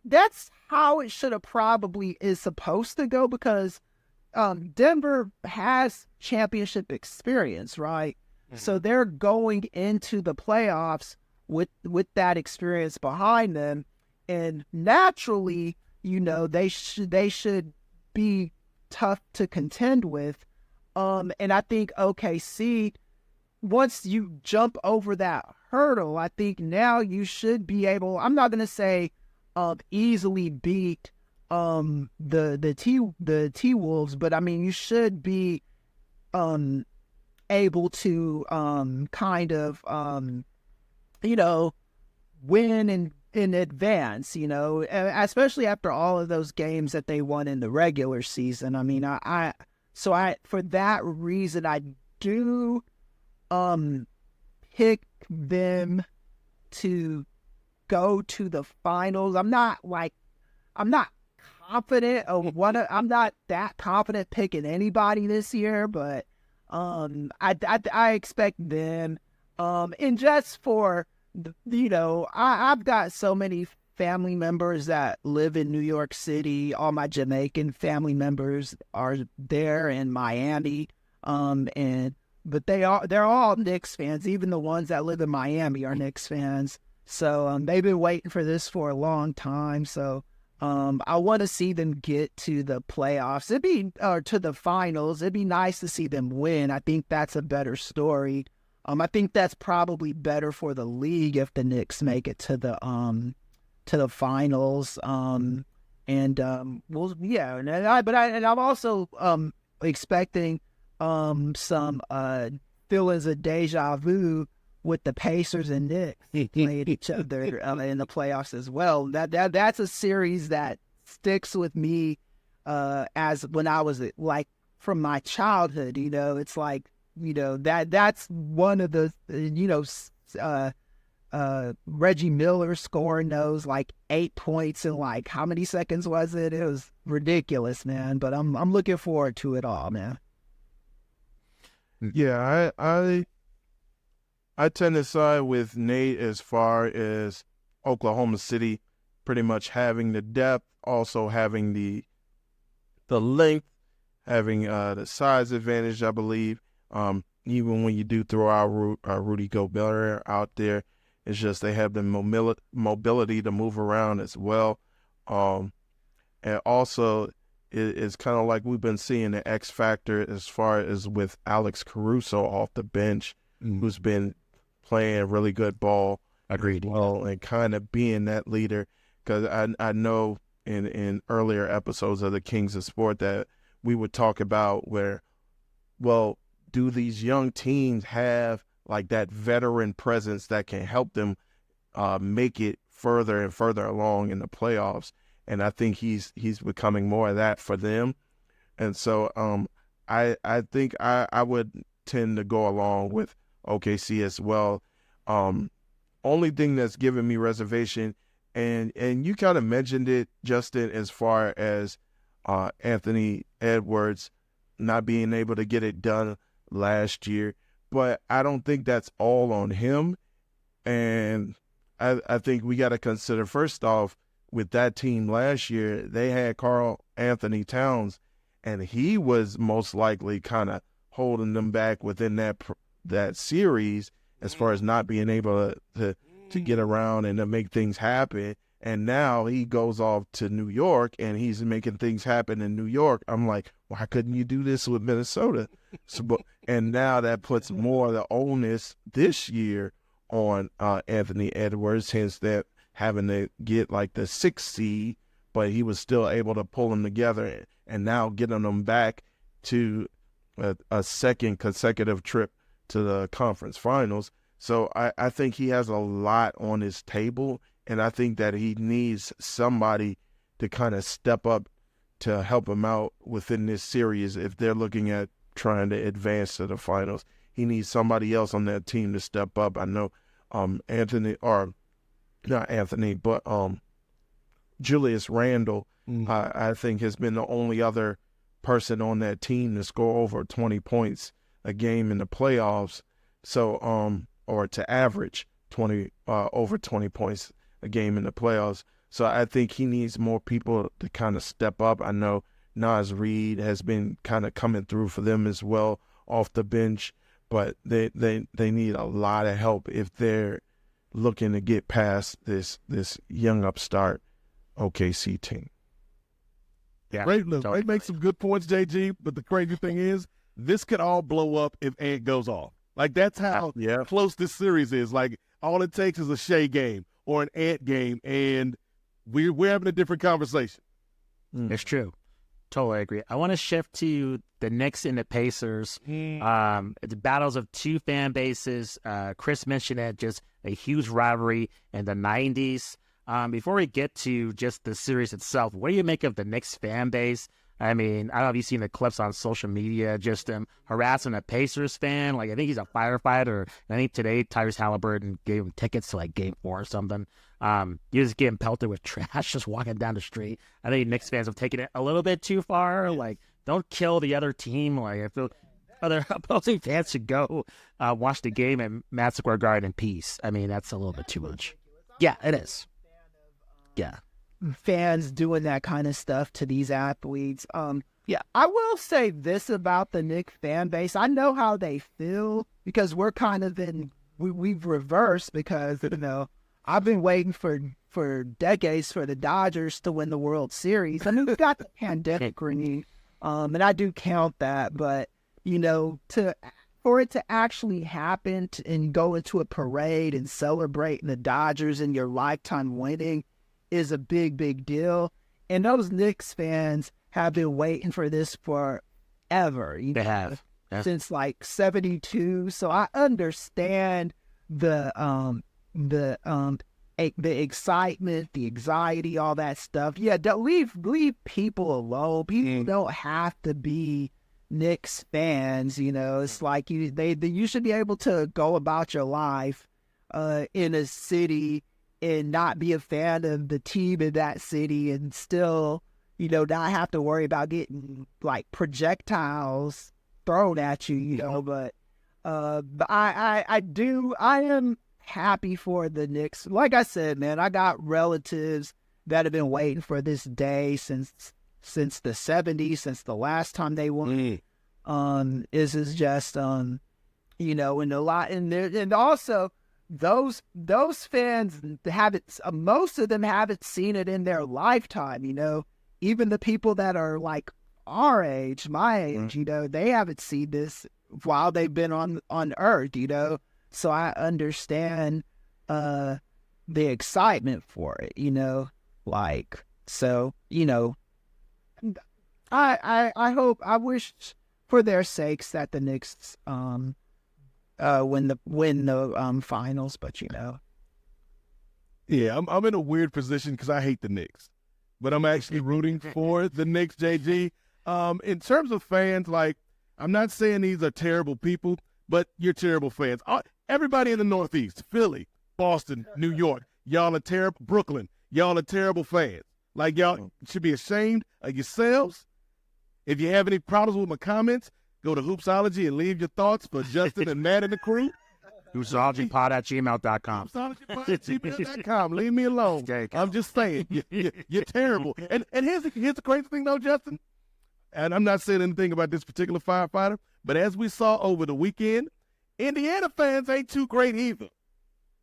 that's how it should have probably is supposed to go, because Denver has championship experience, right? Mm-hmm. So they're going into the playoffs with that experience behind them, and naturally, they should be tough to contend with. And I think OKC, once you jump over that hurdle, I think now you should be able, I'm not going to say easily beat the T-Wolves, but I mean, you should be able to kind of, win in advance, especially after all of those games that they won in the regular season. I mean, I for that reason, I do pick them to go to the finals. I'm not confident of I'm not that confident picking anybody this year, but I expect them. And just for I've got so many family members that live in New York City. All my Jamaican family members are there in Miami. But they're all Knicks fans. Even the ones that live in Miami are Knicks fans. So they've been waiting for this for a long time. So I want to see them get to the playoffs. To the finals. It'd be nice to see them win. I think that's a better story. I think that's probably better for the league if the Knicks make it to the finals. I'm also expecting some feelings of deja vu with the Pacers and Knicks playing each other in the playoffs as well. That's a series that sticks with me as when I was like from my childhood. It's like. That's one of the, Reggie Miller scoring those like 8 points in like how many seconds was it? It was ridiculous, man. But I'm looking forward to it all, man. Yeah, I tend to side with Nate as far as Oklahoma City pretty much having the depth, also having the length, having the size advantage, I believe. Even when you do throw out Rudy Gobert out there, it's just they have the mobility to move around as well. And also, it's kind of like we've been seeing the X factor as far as with Alex Caruso off the bench, who's been playing really good ball. Agreed. Well, and kind of being that leader, because I know in earlier episodes of the Kings of Sport that we would talk about where, well, do these young teams have like that veteran presence that can help them make it further and further along in the playoffs? And I think he's becoming more of that for them. And so I think I would tend to go along with OKC as well. Only thing that's giving me reservation, and you kind of mentioned it, Justin, as far as Anthony Edwards not being able to get it done last year, but I don't think that's all on him. And I think we got to consider, first off, with that team last year, they had Karl Anthony Towns, and he was most likely kind of holding them back within that series as far as not being able to get around and to make things happen. And now he goes off to New York, and he's making things happen in New York. I'm like, why couldn't you do this with Minnesota? And now that puts more of the onus this year on Anthony Edwards, hence that having to get like the 6th seed, but he was still able to pull them together and now getting them back to a second consecutive trip to the conference finals. So I think he has a lot on his table, and I think that he needs somebody to kind of step up to help him out within this series if they're looking at trying to advance to the finals. He needs somebody else on that team to step up. I know Julius Randle, I think, has been the only other person on that team to score over 20 points a game in the playoffs. So, or to average over 20 points a game in the playoffs. So I think he needs more people to kind of step up. I know Naz Reid has been kind of coming through for them as well off the bench, but they need a lot of help if they're looking to get past this young upstart OKC team. Yeah, Right, look, they make some good points, JG, but the crazy thing is this could all blow up if Ant goes off. Like, that's how close this series is. Like, all it takes is a Shea game or an Ant game, and we're having a different conversation. It's true. Totally agree. I want to shift to the Knicks and the Pacers. The battles of two fan bases. Kris mentioned it, just a huge rivalry in the 90s. Before we get to just the series itself, what do you make of the Knicks fan base? I mean, I don't know if you've seen the clips on social media, just harassing a Pacers fan. Like, I think he's a firefighter. I think today Tyrese Haliburton gave him tickets to, like, Game 4 or something. You're just getting pelted with trash just walking down the street. I think Knicks fans have taken it a little bit too far. Like, don't kill the other team. Like, I feel other opposing fans should go watch the game at Madison Square Garden in peace. I mean, that's a little bit too much. Yeah, it is. Yeah. Fans doing that kind of stuff to these athletes. Yeah, I will say this about the Knicks fan base. I know how they feel because we're kind of we've reversed because, you know, I've been waiting for decades for the Dodgers to win the World Series. I mean, we've got the pandemic ring, and I do count that, but, you know, for it to actually happen and go into a parade and celebrating the Dodgers and your lifetime winning is a big, big deal. And those Knicks fans have been waiting for this forever. They have. Since like 72. So I understand the excitement, the anxiety, all that stuff. Yeah, don't leave people alone. People don't have to be Knicks fans, you know. It's like you should be able to go about your life in a city and not be a fan of the team in that city and still, you know, not have to worry about getting like projectiles thrown at you, you know. But I am happy for the Knicks. Like I said, man, I got relatives that have been waiting for this day since the 70s, since the last time they won. This is just you know, and also those fans haven't, most of them haven't seen it in their lifetime, you know. Even the people that are like our age, my age, you know, they haven't seen this while they've been on Earth, you know. So I understand the excitement for it, you know. Like, so, you know, I wish for their sakes that the Knicks win the finals, but you know. Yeah, I'm in a weird position because I hate the Knicks, but I'm actually rooting for the Knicks, JG. In terms of fans, like, I'm not saying these are terrible people, but you're terrible fans. Everybody in the Northeast, Philly, Boston, New York, y'all are terrible. Brooklyn, y'all are terrible fans. Like, y'all should be ashamed of yourselves. If you have any problems with my comments, go to Hoopsology and leave your thoughts for Justin and Matt and the crew. Hoopsologypod@gmail.com. Hoopsologypod@gmail.com. Leave me alone. Okay. I'm just saying, you're terrible. And here's the crazy thing, though, Justin. And I'm not saying anything about this particular firefighter, but as we saw over the weekend, Indiana fans ain't too great either.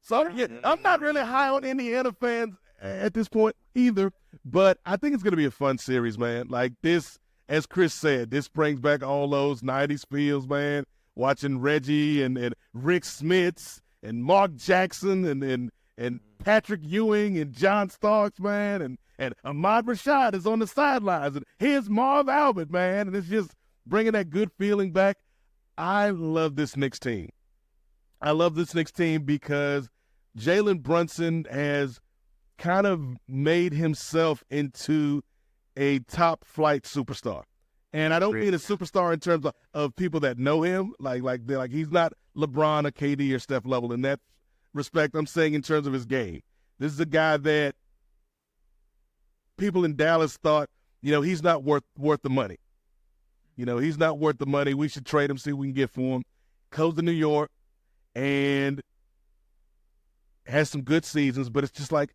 So I'm not really high on Indiana fans at this point either, but I think it's going to be a fun series, man. Like this, as Kris said, this brings back all those 90s feels, man. Watching Reggie and Rick Smits and Mark Jackson and Patrick Ewing and John Starks, man, and Ahmad Rashad is on the sidelines, and here's Marv Albert, man, and it's just bringing that good feeling back. I love this Knicks team. I love this Knicks team because Jalen Brunson has kind of made himself into a top-flight superstar. And I don't mean a superstar in terms of people that know him, like he's not LeBron or KD or Steph level in that respect. I'm saying in terms of his game. This is a guy that people in Dallas thought, he's not worth the money. He's not worth the money. We should trade him, see what we can get for him. Goes to New York and has some good seasons, but it's just like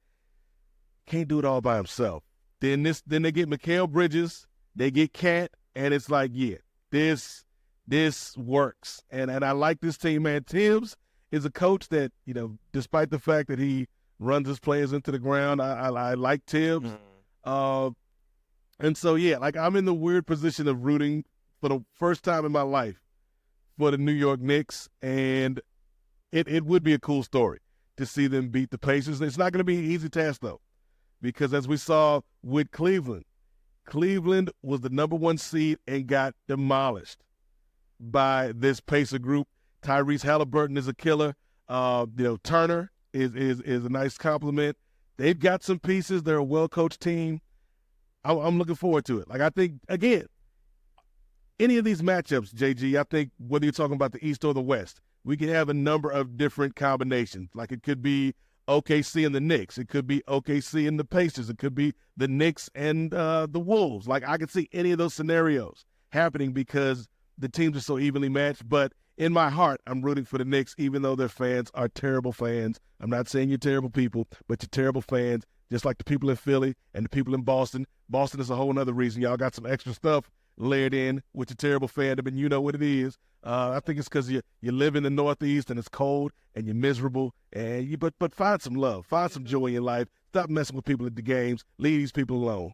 can't do it all by himself. Then they get Mikal Bridges, they get Cat, and it's like, yeah, this works. And I like this team, man. Tibbs is a coach that, despite the fact that he runs his players into the ground, I like Tibbs. And so, yeah, like I'm in the weird position of rooting for the first time in my life for the New York Knicks, and it would be a cool story to see them beat the Pacers. It's not going to be an easy task, though, because as we saw with Cleveland was the number 1 seed and got demolished by this Pacer group. Tyrese Haliburton is a killer. Turner is a nice compliment. They've got some pieces. They're a well-coached team. I'm looking forward to it. Like, I think, again, any of these matchups, JG, I think whether you're talking about the East or the West, we can have a number of different combinations. Like, it could be OKC and the Knicks. It could be OKC and the Pacers. It could be the Knicks and the Wolves. Like, I could see any of those scenarios happening because the teams are so evenly matched. But in my heart, I'm rooting for the Knicks, even though their fans are terrible fans. I'm not saying you're terrible people, but you're terrible fans, just like the people in Philly and the people in Boston. Boston is a whole other reason. Y'all got some extra stuff layered in with your terrible fandom, and you know what it is. I think it's because you live in the Northeast and it's cold and you're miserable. And but find some love, find some joy in your life. Stop messing with people at the games. Leave these people alone.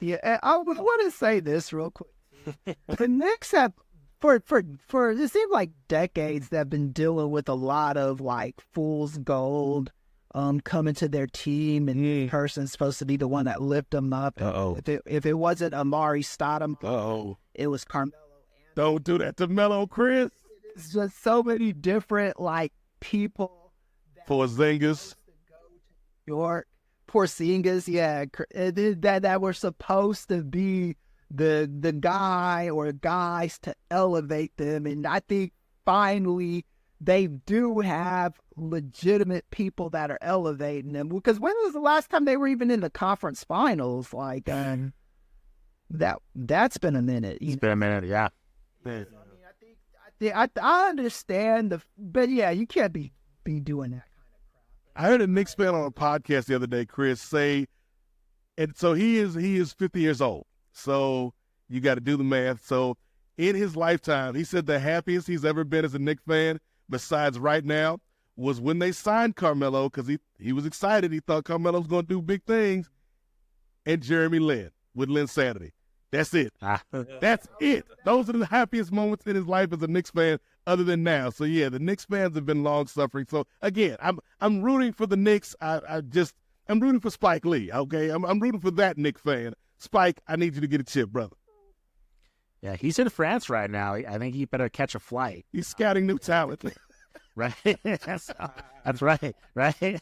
Yeah, and I want to say this real quick. The Knicks have, for it seems like decades, they've been dealing with a lot of like fool's gold coming to their team, and the person's supposed to be the one that lift them up. If it wasn't Amari Stoudemire, it was Carmelo. Don't do that to Melo, Kris. It's just so many different like people. Porzingis. York, Porzingis, yeah, that were supposed to be the guy or guys to elevate them, and I think finally they do have legitimate people that are elevating them. Because when was the last time they were even in the conference finals? Like that's been a minute. It's been a minute, yeah. Man. I understand but yeah, you can't be doing that kind of crap. I heard a Knicks fan on a podcast the other day, Kris, say, and so he is 50 years old. So you got to do the math. So in his lifetime, he said the happiest he's ever been as a Knicks fan, besides right now, was when they signed Carmelo, because he was excited. He thought Carmelo was going to do big things, and Jeremy Lin with Linsanity. That's it. That's it. Those are the happiest moments in his life as a Knicks fan, other than now. So yeah, the Knicks fans have been long suffering. So again, I'm rooting for the Knicks. I'm rooting for Spike Lee. Okay, I'm rooting for that Knicks fan. Spike, I need you to get a chip, brother. Yeah, he's in France right now. I think he better catch a flight. He's scouting new talent. Right. That's right. Right.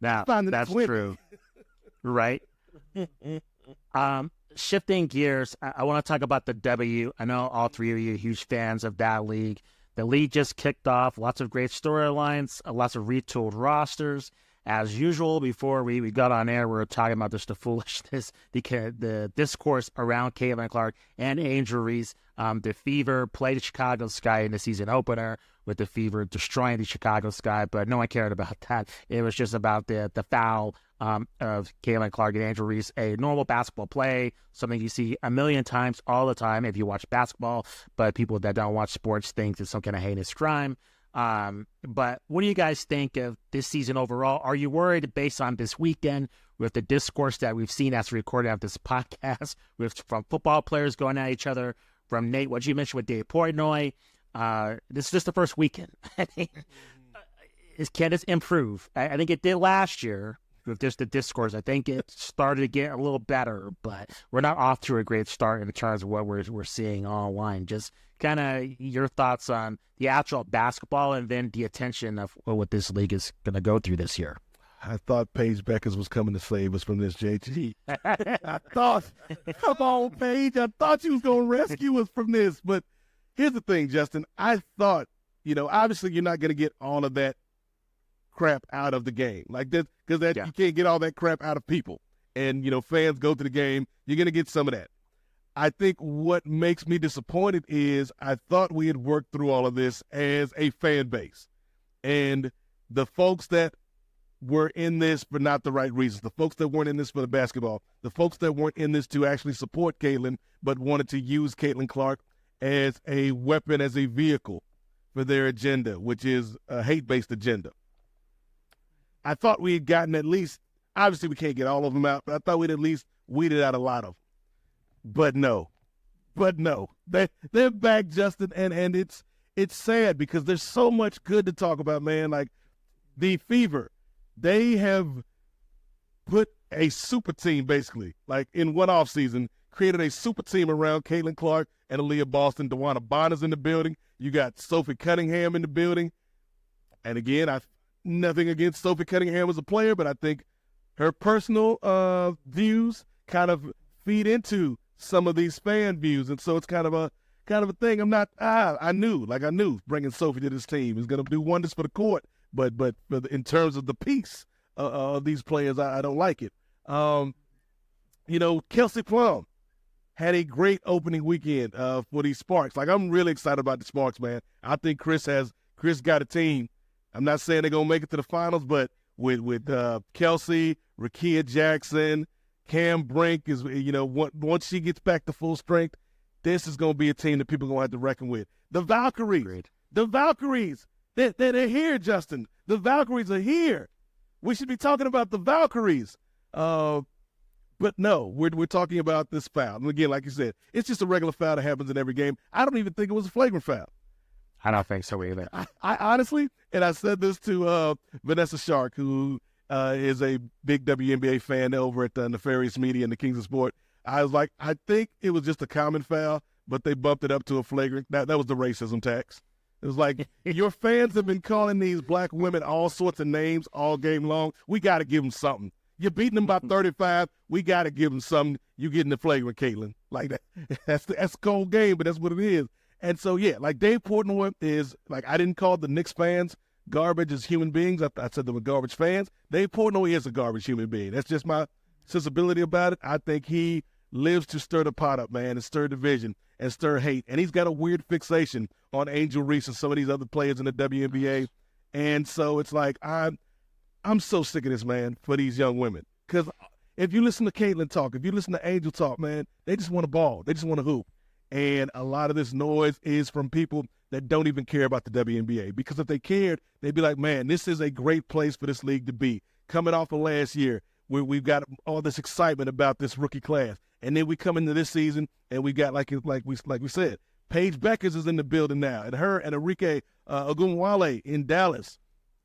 Now that's true. Right. Shifting gears, I want to talk about the W. I know all three of you are huge fans of that league. The league just kicked off. Lots of great storylines, lots of retooled rosters. as usual, before we got on air, we were talking about just the foolishness, the discourse around Caitlin Clark and Angel Reese. The Fever played the Chicago Sky in the season opener with the Fever destroying the Chicago Sky, but no one cared about that. It was just about the foul of Caitlin Clark and Angel Reese, a normal basketball play, something you see a million times all the time if you watch basketball, but people that don't watch sports think it's some kind of heinous crime. But what do you guys think of this season overall? Are you worried based on this weekend with the discourse that we've seen as recorded of this podcast, from football players going at each other, from Nate, what you mentioned with Dave Portnoy? This is just the first weekend. Can this improve? I think it did last year with just the discourse. I think it started to get a little better, but we're not off to a great start in terms of what we're seeing online. Just kind of your thoughts on the actual basketball and then the attention of what this league is going to go through this year. I thought Paige Beckers was coming to save us from this, JT. I thought, come on, Paige. I thought you was going to rescue us from this. But here's the thing, Justin. I thought, obviously you're not going to get all of that crap out of the game. Like that, because you can't get all that crap out of people. And, fans go to the game. You're going to get some of that. I think what makes me disappointed is I thought we had worked through all of this as a fan base. And the folks that were in this for not the right reasons, the folks that weren't in this for the basketball, the folks that weren't in this to actually support Caitlin but wanted to use Caitlin Clark as a weapon, as a vehicle for their agenda, which is a hate-based agenda. I thought we had gotten at least, obviously we can't get all of them out, but I thought we'd at least weeded out a lot of them. But no, they're back, Justin, and it's sad because there's so much good to talk about, man. Like the Fever, they have put a super team basically, like in one offseason, created a super team around Caitlin Clark and Aaliyah Boston. DeWanna Bonner's in the building. You got Sophie Cunningham in the building. And again, I've nothing against Sophie Cunningham as a player, but I think her personal views kind of feed into some of these fan views, and so it's kind of a thing. I knew bringing Sophie to this team is going to do wonders for the court, but in terms of the piece of these players, I don't like it. Kelsey Plum had a great opening weekend for these Sparks. Like, I'm really excited about the Sparks, man. I think Kris got a team. I'm not saying they're gonna make it to the finals, but with Kelsey, Rakia Jackson, Cam Brink is, once she gets back to full strength, this is going to be a team that people are going to have to reckon with. The Valkyries. Great. The Valkyries. They're here, Justin. The Valkyries are here. We should be talking about the Valkyries. But no, we're talking about this foul. And again, like you said, it's just a regular foul that happens in every game. I don't even think it was a flagrant foul. I don't think so either. I honestly, and I said this to Vanessa Shark, who is a big WNBA fan over at Nefarious Media and the Kings of Sport. I was like, I think it was just a common foul, but they bumped it up to a flagrant. That was the racism tax. It was like, your fans have been calling these black women all sorts of names all game long. We got to give them something. You're beating them by 35. We got to give them something. You getting the flagrant, Caitlin. Like that. That's a cold game, but that's what it is. And so, yeah, like Dave Portnoy is, like, I didn't call the Knicks fans garbage as human beings. I said they were garbage fans. Dave Portnoy is a garbage human being. That's just my sensibility about it. I think he lives to stir the pot up, man, and stir division and stir hate. And he's got a weird fixation on Angel Reese and some of these other players in the WNBA. And so it's like, I'm so sick of this, man, for these young women. Because if you listen to Caitlin talk, if you listen to Angel talk, man, they just want to ball. They just want to hoop. And a lot of this noise is from people that don't even care about the WNBA. Because if they cared, they'd be like, man, this is a great place for this league to be. Coming off of last year, where we've got all this excitement about this rookie class. And then we come into this season, and we got, like we said, Paige Beckers is in the building now. And her and Enrique Ogunwale in Dallas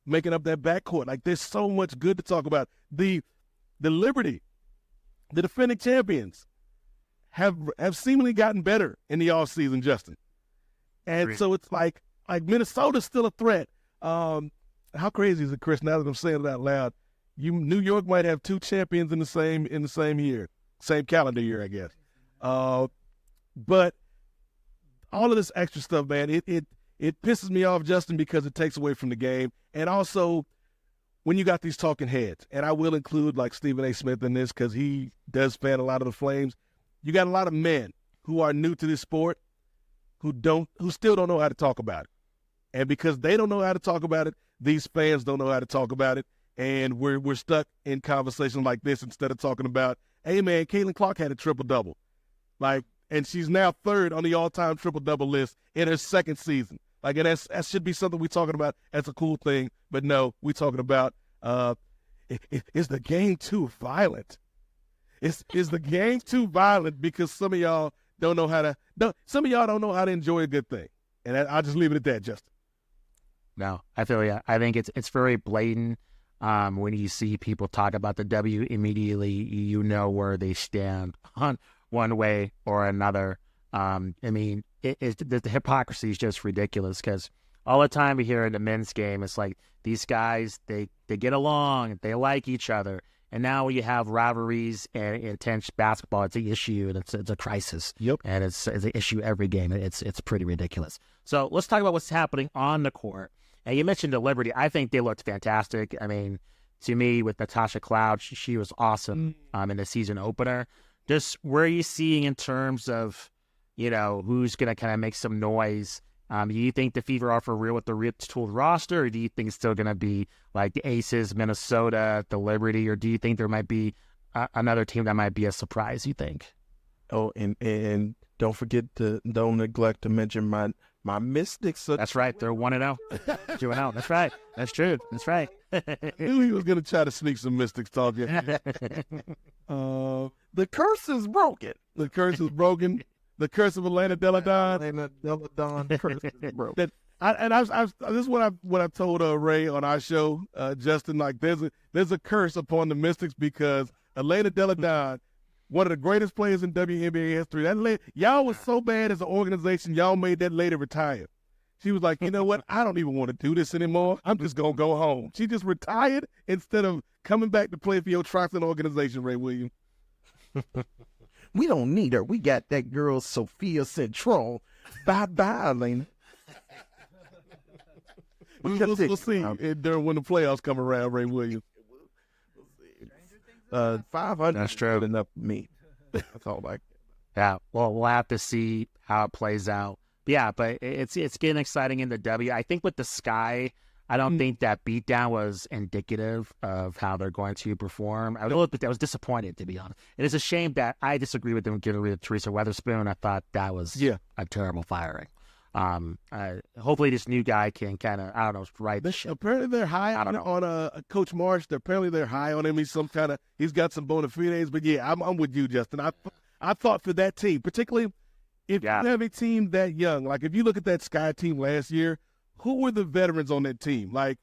making up that backcourt. Like, there's so much good to talk about. The Liberty, the defending champions, have seemingly gotten better in the offseason, Justin. And so it's like Minnesota's still a threat. How crazy is it, Kris, now that I'm saying it out loud? New York might have two champions in the same year, same calendar year, I guess. But all of this extra stuff, man, it pisses me off, Justin, because it takes away from the game. And also, when you got these talking heads, and I will include like Stephen A. Smith in this because he does fan a lot of the Flames, you got a lot of men who are new to this sport who still don't know how to talk about it. And because they don't know how to talk about it, these fans don't know how to talk about it. And we're stuck in conversations like this instead of talking about, hey, man, Caitlin Clark had a triple-double. And she's now third on the all-time triple-double list in her second season. And that should be something we're talking about as a cool thing. But no, we're talking about, is the game too violent? Is the game too violent because some of y'all don't know how to enjoy a good thing. And I'll just leave it at that, Justin. No, I feel you. I think it's very blatant. When you see people talk about the W, immediately you know where they stand on one way or another. I mean, the hypocrisy is just ridiculous because all the time we hear in the men's game, it's like these guys, they get along, they like each other. And now when you have rivalries and intense basketball, it's an issue and it's a crisis. Yep. And it's an issue every game. It's pretty ridiculous. So let's talk about what's happening on the court. And you mentioned the Liberty. I think they looked fantastic. I mean, to me, with Natasha Cloud, she was awesome in the season opener. Just where are you seeing in terms of, who's going to kind of make some noise? Do you think the Fever are for real with the retooled roster, or do you think it's still going to be like the Aces, Minnesota, the Liberty, or do you think there might be another team that might be a surprise, you think? Oh, and don't neglect to mention my Mystics. That's right. They're 1-0. 2-0. That's right. That's true. That's right. Knew he was going to try to sneak some Mystics talk in. The curse is broken. The curse is broken. The curse of Atlanta Deladon. Atlanta Deladon curse is broken. This is what I told Ray on our show, Justin. Like there's a curse upon the Mystics because Atlanta Deladon, one of the greatest players in WNBA history. Y'all was so bad as an organization, y'all made that lady retire. She was like, you know what? I don't even want to do this anymore. I'm just going to go home. She just retired instead of coming back to play for your Trifling organization, Ray Williams. We don't need her. We got that girl, Sophia Citron. Bye-bye, Atlanta. We'll see during when the playoffs come around, Ray Williams. 500. That's true. Enough for me. That's all like. Yeah. Well, we'll have to see how it plays out. But it's getting exciting in the W. I think with the Sky, I don't think that beatdown was indicative of how they're going to perform. I was disappointed, to be honest. It is a shame that I disagree with them getting rid of Teresa Weatherspoon. I thought that was a terrible firing. Hopefully this new guy can kind of, I don't know, right the ship. Apparently they're high on Coach Marsh. Apparently they're high on him. He's got some bona fides. But yeah, I'm with you, Justin. I thought for that team, particularly if you have a team that young, like if you look at that Sky team last year, who were the veterans on that team? Like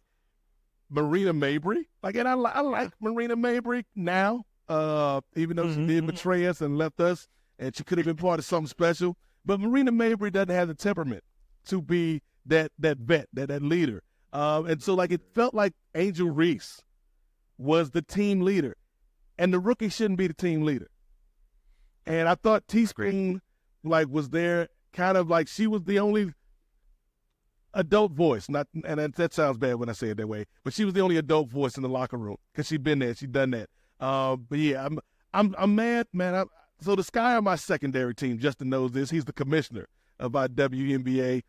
Marina Mabry. And I like Marina Mabry now, even though she did betray us and left us, and she could have been part of something special. But Marina Mabry doesn't have the temperament to be that vet, that leader. And so, it felt like Angel Reese was the team leader, and the rookie shouldn't be the team leader. And I thought Teaspoon, was there kind of like she was the only adult voice. That sounds bad when I say it that way, but she was the only adult voice in the locker room because she'd been there, she'd done that. But yeah, I'm mad, man. So the Sky are my secondary team. Justin knows this. He's the commissioner of our WNBA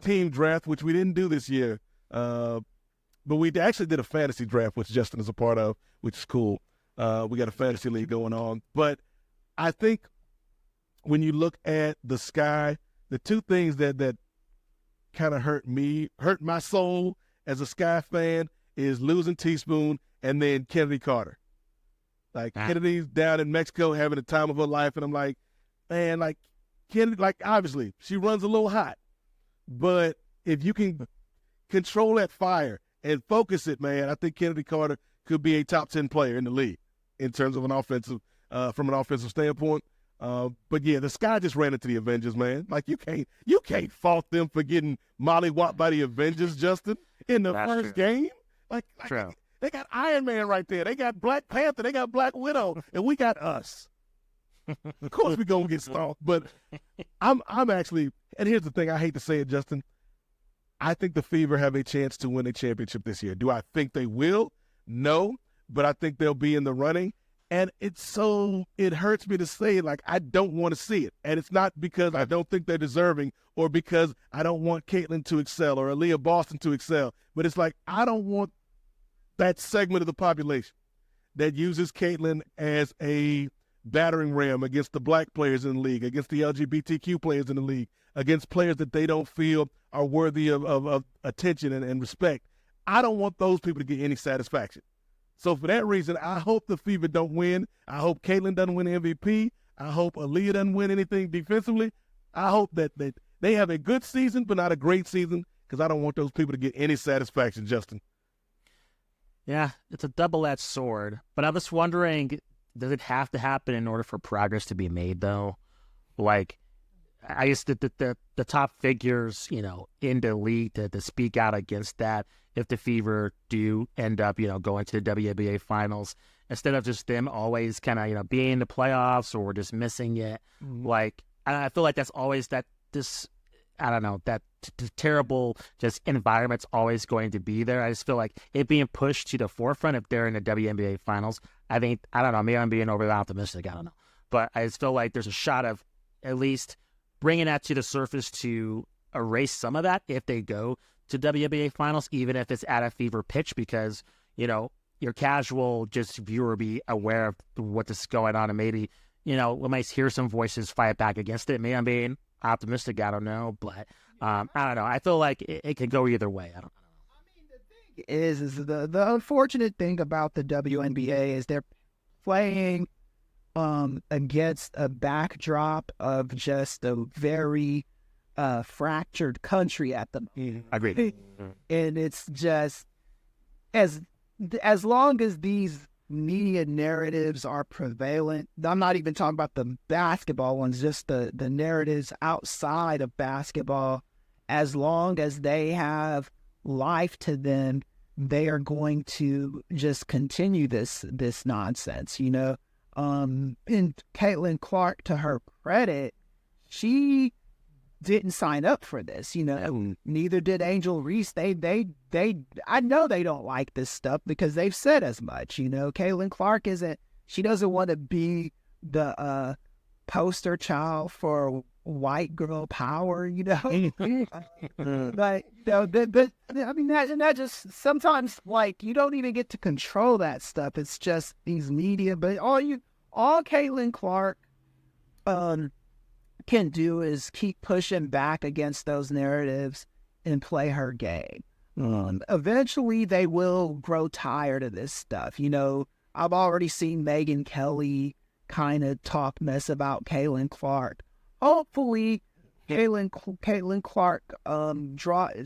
team draft, which we didn't do this year. But we actually did a fantasy draft, which Justin is a part of, which is cool. We got a fantasy league going on. But I think when you look at the Sky, the two things that kind of hurt my soul as a Sky fan is losing Teaspoon and then Kennedy Carter. Kennedy's down in Mexico having the time of her life, and I'm like, man, Kennedy, obviously she runs a little hot, but if you can control that fire and focus it, man, I think Kennedy Carter could be a top 10 player in the league in terms of from an offensive standpoint. But yeah, the Sky just ran into the Avengers, man. You can't fault them for getting mollywopped by the Avengers, Justin, in the first game. True. They got Iron Man right there. They got Black Panther. They got Black Widow, and we got us. Of course, we're gonna get stomped. But I'm actually, and here's the thing: I hate to say it, Justin. I think the Fever have a chance to win a championship this year. Do I think they will? No, but I think they'll be in the running. And it hurts me to say, like, I don't want to see it. And it's not because I don't think they're deserving or because I don't want Caitlin to excel or Aaliyah Boston to excel. But it's like, I don't want that segment of the population that uses Caitlin as a battering ram against the black players in the league, against the LGBTQ players in the league, against players that they don't feel are worthy of attention and respect. I don't want those people to get any satisfaction. So for that reason, I hope the Fever don't win. I hope Caitlin doesn't win MVP. I hope Aaliyah doesn't win anything defensively. I hope that they have a good season, but not a great season, because I don't want those people to get any satisfaction, Justin. Yeah, it's a double-edged sword. But I was wondering, does it have to happen in order for progress to be made, though? Like, I guess the top figures, in the league to speak out against that if the Fever do end up, going to the WNBA finals, instead of just them always kind of, being in the playoffs or just missing it. Mm-hmm. Like, I feel like that's always that terrible just environment's always going to be there. I just feel like it being pushed to the forefront if they're in the WNBA finals. I don't know, maybe I'm being overly optimistic. I don't know. But I just feel like there's a shot of at least bringing that to the surface to erase some of that if they go to WNBA finals, even if it's at a Fever pitch, because, your casual just viewer be aware of what's going on and maybe, we might hear some voices fight back against it. Maybe I'm being optimistic. I don't know. But I don't know. I feel like it could go either way. I don't know. I mean, the thing is the unfortunate thing about the WNBA is they're playing against a backdrop of just a very fractured country at the moment. Agreed. And it's just as long as these media narratives are prevalent. I'm not even talking about the basketball ones, just the narratives outside of basketball. As long as they have life to them, they are going to just continue this nonsense, And Caitlin Clark, to her credit, she didn't sign up for this, Neither did Angel Reese. They I know they don't like this stuff because they've said as much, Caitlin Clark she doesn't want to be the poster child for white girl power, but I mean that just sometimes, like, you don't even get to control that stuff. It's just these media, but all Caitlin Clark can do is keep pushing back against those narratives and play her game. Eventually they will grow tired of this stuff. I've already seen Megyn Kelly kind of talk mess about Caitlin Clark. Hopefully Caitlin Clark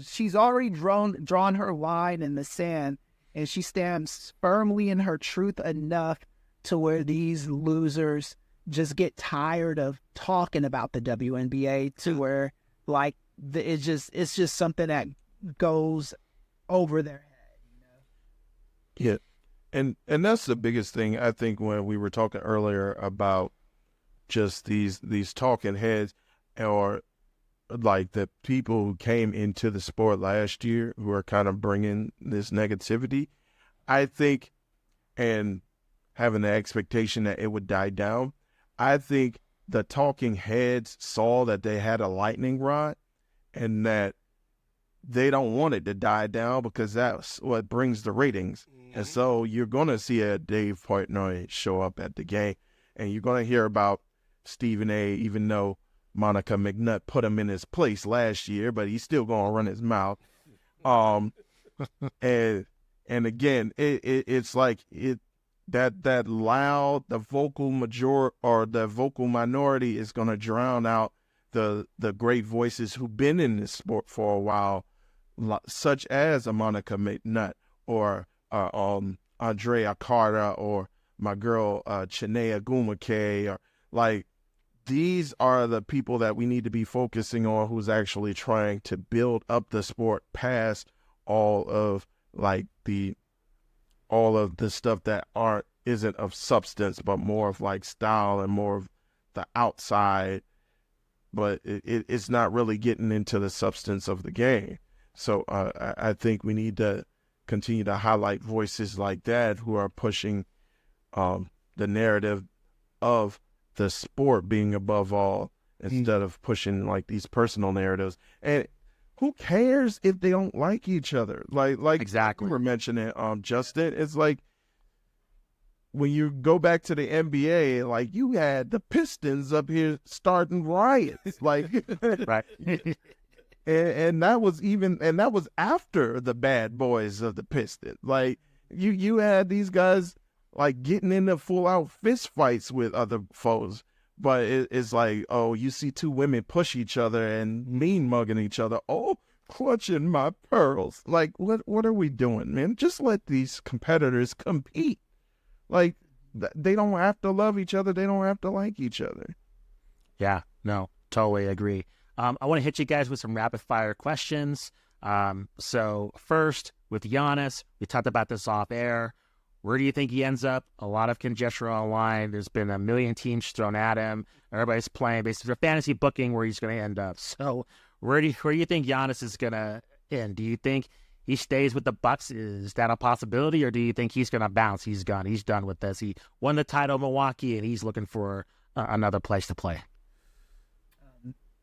she's already drawn her line in the sand, and she stands firmly in her truth enough to where these losers just get tired of talking about the WNBA, to where, like, it's just something that goes over their head. Yeah. And that's the biggest thing, I think, when we were talking earlier about just these talking heads, or like the people who came into the sport last year who are kind of bringing this negativity, I think, and having the expectation that it would die down. I think the talking heads saw that they had a lightning rod and that they don't want it to die down because that's what brings the ratings. Mm-hmm. And so you're going to see a Dave Portnoy show up at the game, and you're going to hear about Stephen A., even though Monica McNutt put him in his place last year, but he's still going to run his mouth. And again, it's like that loud, the vocal minority is going to drown out the great voices who've been in this sport for a while, such as a Monica McNutt or Andrea Carter or my girl Chinea Gumake, or like, these are the people that we need to be focusing on, who's actually trying to build up the sport past all of the stuff that isn't of substance, but more of like style and more of the outside, but it's not really getting into the substance of the game. So I think we need to continue to highlight voices like that who are pushing the narrative of the sport being above all instead of pushing like these personal narratives. And who cares if they don't like each other? Like Exactly. you were mentioning, Justin, it's like when you go back to the NBA, like you had the Pistons up here starting riots, like Right. and that was after the bad boys of the Pistons. Like you had these guys like getting into full out fist fights with other foes. But it's like, oh, you see two women push each other and mean mugging each other. Oh, clutching my pearls. Like, what are we doing, man? Just let these competitors compete. Like, they don't have to love each other. They don't have to like each other. Yeah, no, totally agree. I want to hit you guys with some rapid fire questions. So first, with Giannis, we talked about this off air. Where do you think he ends up? A lot of conjecture online. There's been a million teams thrown at him. Everybody's playing basically fantasy booking where he's going to end up. So where do you think Giannis is going to end? Do you think he stays with the Bucks? Is that a possibility, or do you think he's going to bounce? He's gone. He's done with this. He won the title in Milwaukee, and he's looking for another place to play.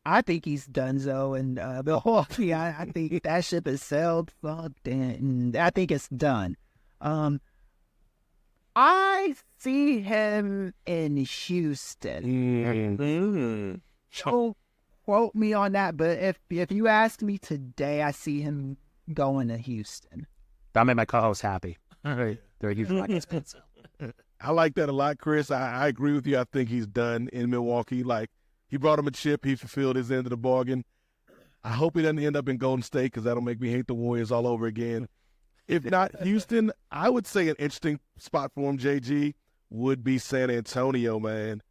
I think he's donezo in Milwaukee. I think that ship has sailed, fucked, and I think it's done. I see him in Houston. Don't quote me on that, but if you ask me today, I see him going to Houston. That made my co-host happy. They're a huge Rockets fan, so. I like that a lot, Chris. I agree with you. I think he's done in Milwaukee. Like, he brought him a chip. He fulfilled his end of the bargain. I hope he doesn't end up in Golden State because that'll make me hate the Warriors all over again. If not Houston, I would say an interesting spot for him, JG, would be San Antonio, man.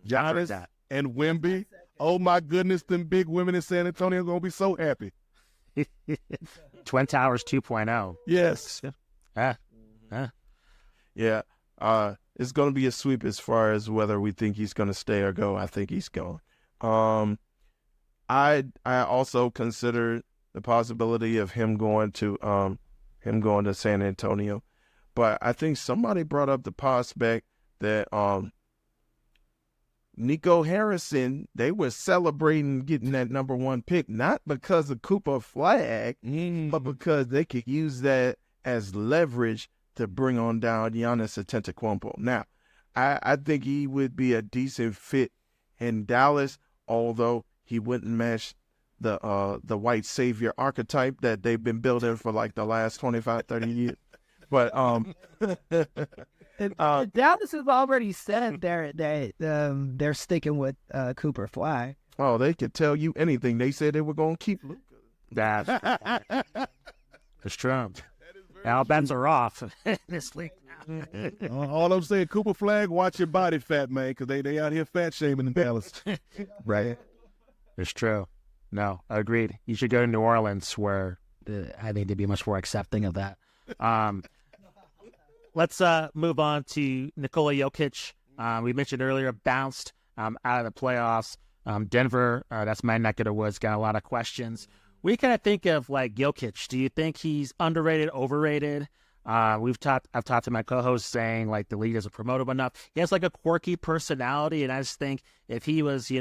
Giannis and Wemby. Oh, my goodness, them big women in San Antonio are going to be so happy. Twin Towers 2.0. Yes. Yeah. It's going to be a sweep as far as whether we think he's going to stay or go. I think he's going. I also consider the possibility of him going to San Antonio, but I think somebody brought up the prospect that Nico Harrison, they were celebrating getting that number 1 pick, not because of Cooper Flag, but because they could use that as leverage to bring on down Giannis Antetokounmpo. Now, I think he would be a decent fit in Dallas, although he wouldn't match the white savior archetype that they've been building for like the last 25, 30 years. But Dallas has already said they're sticking with Cooper Flag. Oh, they could tell you anything. They said they were going to keep Luka. That's true. All bets are off this week. All I'm saying, Cooper Flag, watch your body fat, man, because they out here fat shaming in Dallas. Right. It's true. No, agreed. You should go to New Orleans, where I think they'd be much more accepting of that. Let's move on to Nikola Jokic. We mentioned earlier, bounced out of the playoffs. Denver, that's my neck of the woods, got a lot of questions. What do you kind of think of like Jokic? Do you think he's underrated, overrated? I've talked to my co-host saying like the league doesn't promote him enough. He has like a quirky personality, and I just think if he was,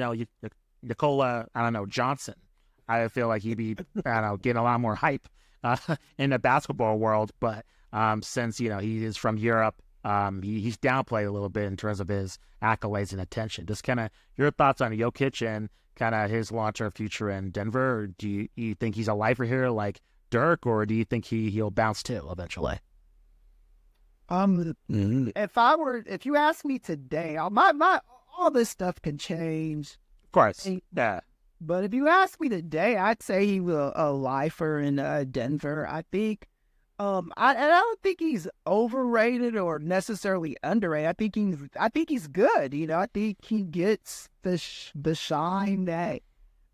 Nikola, Johnson, I feel like he'd be, getting a lot more hype in the basketball world. But since he is from Europe, he's downplayed a little bit in terms of his accolades and attention. Just kind of your thoughts on Jokic and kind of his long-term future in Denver. Or do you think he's a lifer here like Dirk, or do you think he'll bounce too eventually? If you ask me today, my all this stuff can change. Of course, yeah. But if you ask me today, I'd say he will a lifer in Denver. I think, I don't think he's overrated or necessarily underrated. I think he's good. I think he gets the shine that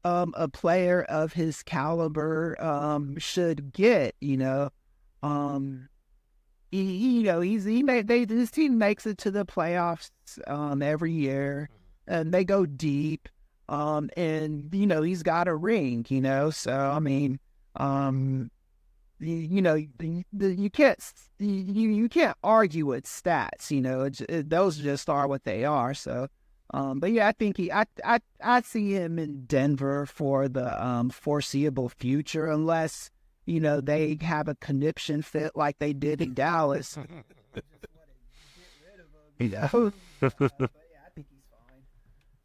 a player of his caliber should get. His team makes it to the playoffs every year, and they go deep. And he's got a ring. So I mean, You can't argue with stats. Those just are what they are. So, but yeah, I think I see him in Denver for the foreseeable future, unless they have a conniption fit like they did in Dallas. But yeah, I think he's fine.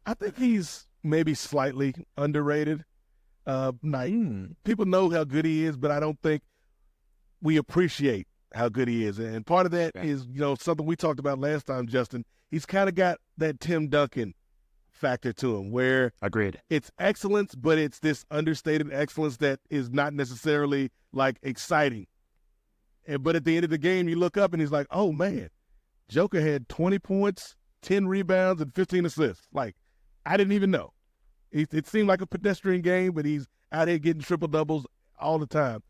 I think he's maybe slightly underrated. People know how good he is, but I don't think we appreciate how good he is. And part of that is, something we talked about last time, Justin. He's kind of got that Tim Duncan factor to him where Agreed. It's excellence, but it's this understated excellence that is not necessarily like exciting. But at the end of the game, you look up and he's like, oh man, Joker had 20 points, 10 rebounds, and 15 assists. Like, I didn't even know. It seemed like a pedestrian game, but he's out here getting triple doubles all the time.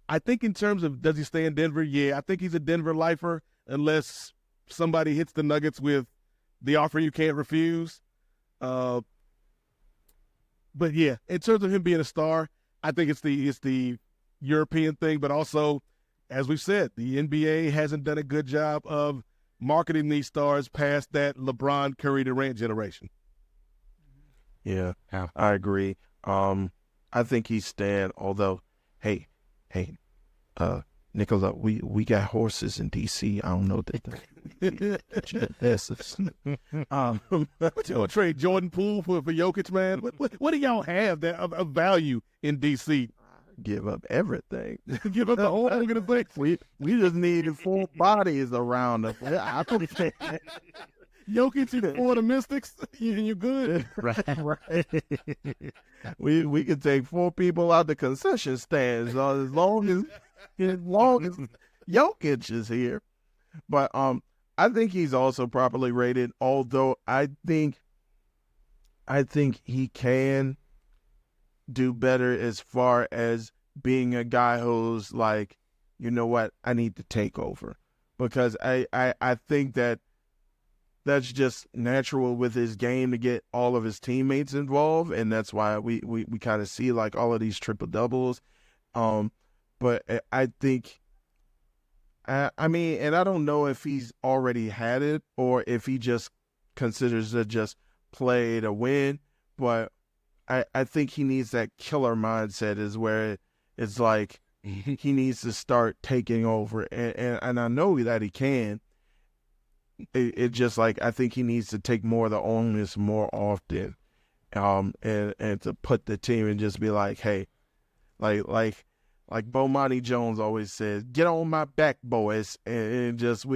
I think in terms of does he stay in Denver? Yeah, I think he's a Denver lifer unless somebody hits the Nuggets with the offer you can't refuse. But yeah, in terms of him being a star, I think it's the European thing, but also, as we've said, the NBA hasn't done a good job of marketing these stars past that LeBron, Curry, Durant generation. Yeah, I agree. I think he's staying, although, hey, Nicola, we got horses in D.C. I don't know that. What you gonna trade Jordan Poole for Jokic, man? What do y'all have that of value in D.C.? Give up everything. Give up the whole organization. We just need 4 bodies around us. I don't think Jokic and 4 of the Mystics, you're good. Right. We can take 4 people out the concession stands as long as Jokic is here. But I think he's also properly rated, although I think he can do better as far as being a guy who's like, you know what, I need to take over. Because I think that's just natural with his game to get all of his teammates involved, and that's why we kind of see like all of these triple doubles. But I think, I mean, and I don't know if he's already had it or if he just considers it just play to win. But I think he needs that killer mindset, is where it's like he needs to start taking over, and I know that he can. It just like I think he needs to take more of the onus more often, and to put the team and just be like, hey, like Bomani Jones always says, get on my back, boys, and just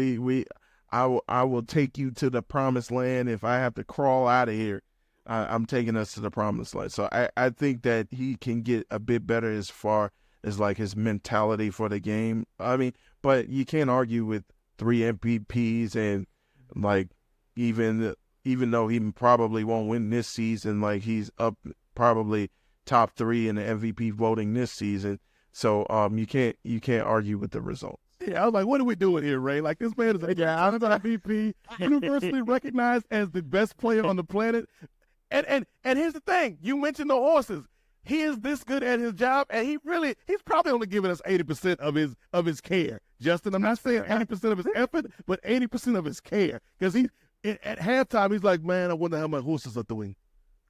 I will take you to the promised land. If I have to crawl out of here, I'm taking us to the promised land. So I think that he can get a bit better as far as like his mentality for the game. I mean, but you can't argue with 3 MVPs and like even though he probably won't win this season, like he's up probably top 3 in the MVP voting this season. So you can't argue with the results. Yeah, I was like, what are we doing here, Ray? Like, this man is a MVP, universally recognized as the best player on the planet. And here's the thing: you mentioned the horses. He is this good at his job, and he's probably only giving us 80% of his care. Justin, I'm not saying 80% of his effort, but 80% of his care. Because at halftime, he's like, man, I wonder how my horses are doing.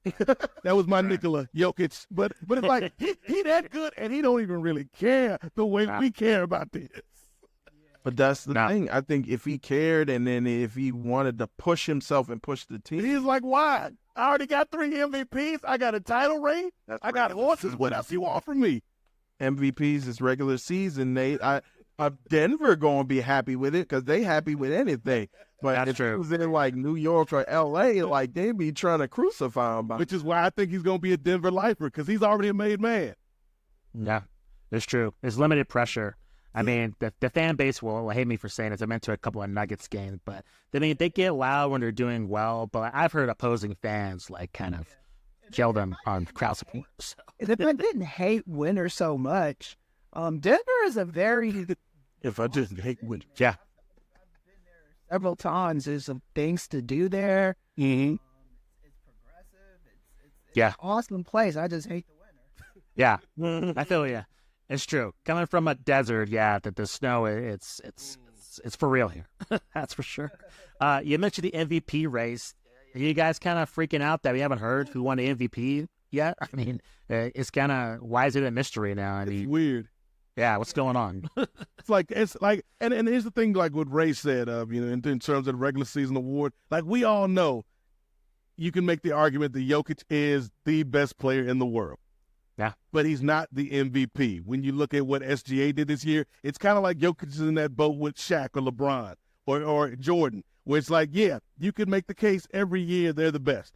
That was my Nikola Jokic. But it's like, he that good, and he don't even really care the way we care about this. But that's the thing. I think if he cared, and then if he wanted to push himself and push the team. He's like, why? I already got 3 MVPs. I got a title ring. I got horses. What else you want from me? MVPs is regular season, Nate. Denver going to be happy with it because they happy with anything. But That's if true. it was in like New York or L.A., like they be trying to crucify him. Which is why I think he's going to be a Denver lifer, because he's already a made man. Yeah, it's true. There's limited pressure. I mean, the fan base will hate me for saying this. I went to a couple of Nuggets games, but they get loud when they're doing well. But I've heard opposing fans like kind of kill them on crowd support. So. If I didn't hate winter so much, Denver is a very If I didn't hate winter. Yeah. several times. There's some things to do there. Mm-hmm. It's progressive. It's Yeah. an awesome place. I just hate the winter. Yeah, I feel you. It's true. Coming from a desert, yeah, that the snow, it's for real here. That's for sure. You mentioned the MVP race. Are you guys kind of freaking out that we haven't heard who won the MVP yet? I mean, it's kind of, why is it a mystery now? I mean, It's weird. yeah, what's going on? It's like, and here's the thing, like what Ray said, in terms of the regular season award, like we all know, you can make the argument that Jokic is the best player in the world. Yeah. But he's not the MVP. When you look at what SGA did this year, it's kind of like Jokic is in that boat with Shaq or LeBron or Jordan, where it's like, yeah, you can make the case every year they're the best.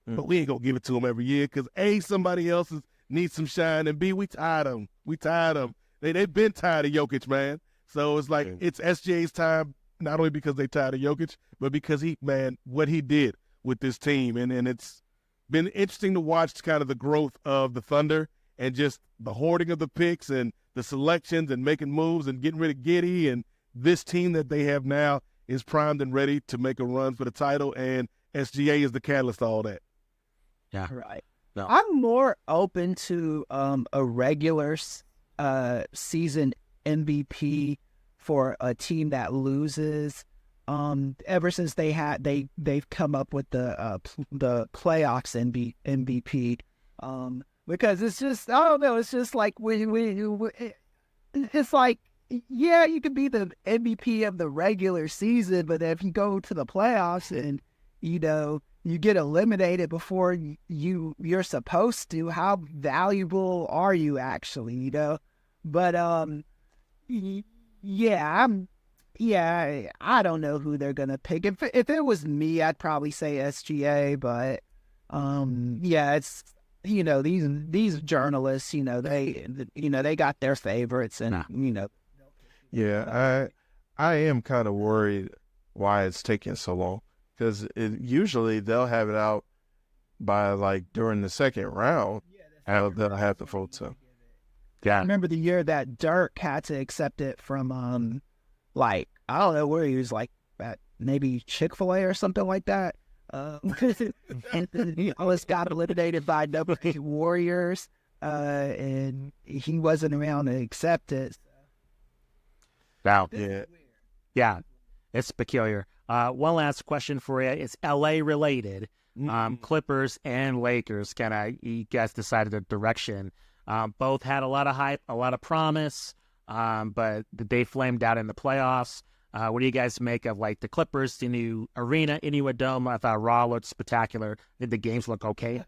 But we ain't going to give it to them every year because, A, somebody else needs some shine, and B, we tired of them. We tired of them. They've been tired of Jokic, man. So it's like it's SGA's time, not only because they tired of Jokic, but because what he did with this team. And it's been interesting to watch kind of the growth of the Thunder and just the hoarding of the picks and the selections and making moves and getting rid of Giddey. And this team that they have now is primed and ready to make a run for the title, and SGA is the catalyst to all that. Yeah. Right. No. I'm more open to a regular season MVP for a team that loses. Ever since they've come up with the playoffs MVP, because it's just, I don't know, it's just like it's like, yeah, you could be the MVP of the regular season, but if you go to the playoffs and you get eliminated before you're supposed to, how valuable are you actually? But I don't know who they're gonna pick. If it was me, I'd probably say SGA. But it's these journalists, they got their favorites, and Yeah, I am kind of worried why it's taking so long, because usually they'll have it out by like during the second round. They'll have the votes up. I remember the year that Dirk had to accept it from I don't know where he was, like at maybe Chick-fil-A or something like that. And he almost got eliminated by the Warriors, and he wasn't around to accept it. Wow. Yeah. Yeah, it's peculiar. One last question for you. It's LA related. Clippers and Lakers, you guys decided the direction. Both had a lot of hype, a lot of promise, but they flamed out in the playoffs. What do you guys make of like the Clippers, the new arena, Intuit Dome? I thought Raw looked spectacular. Did the games look okay?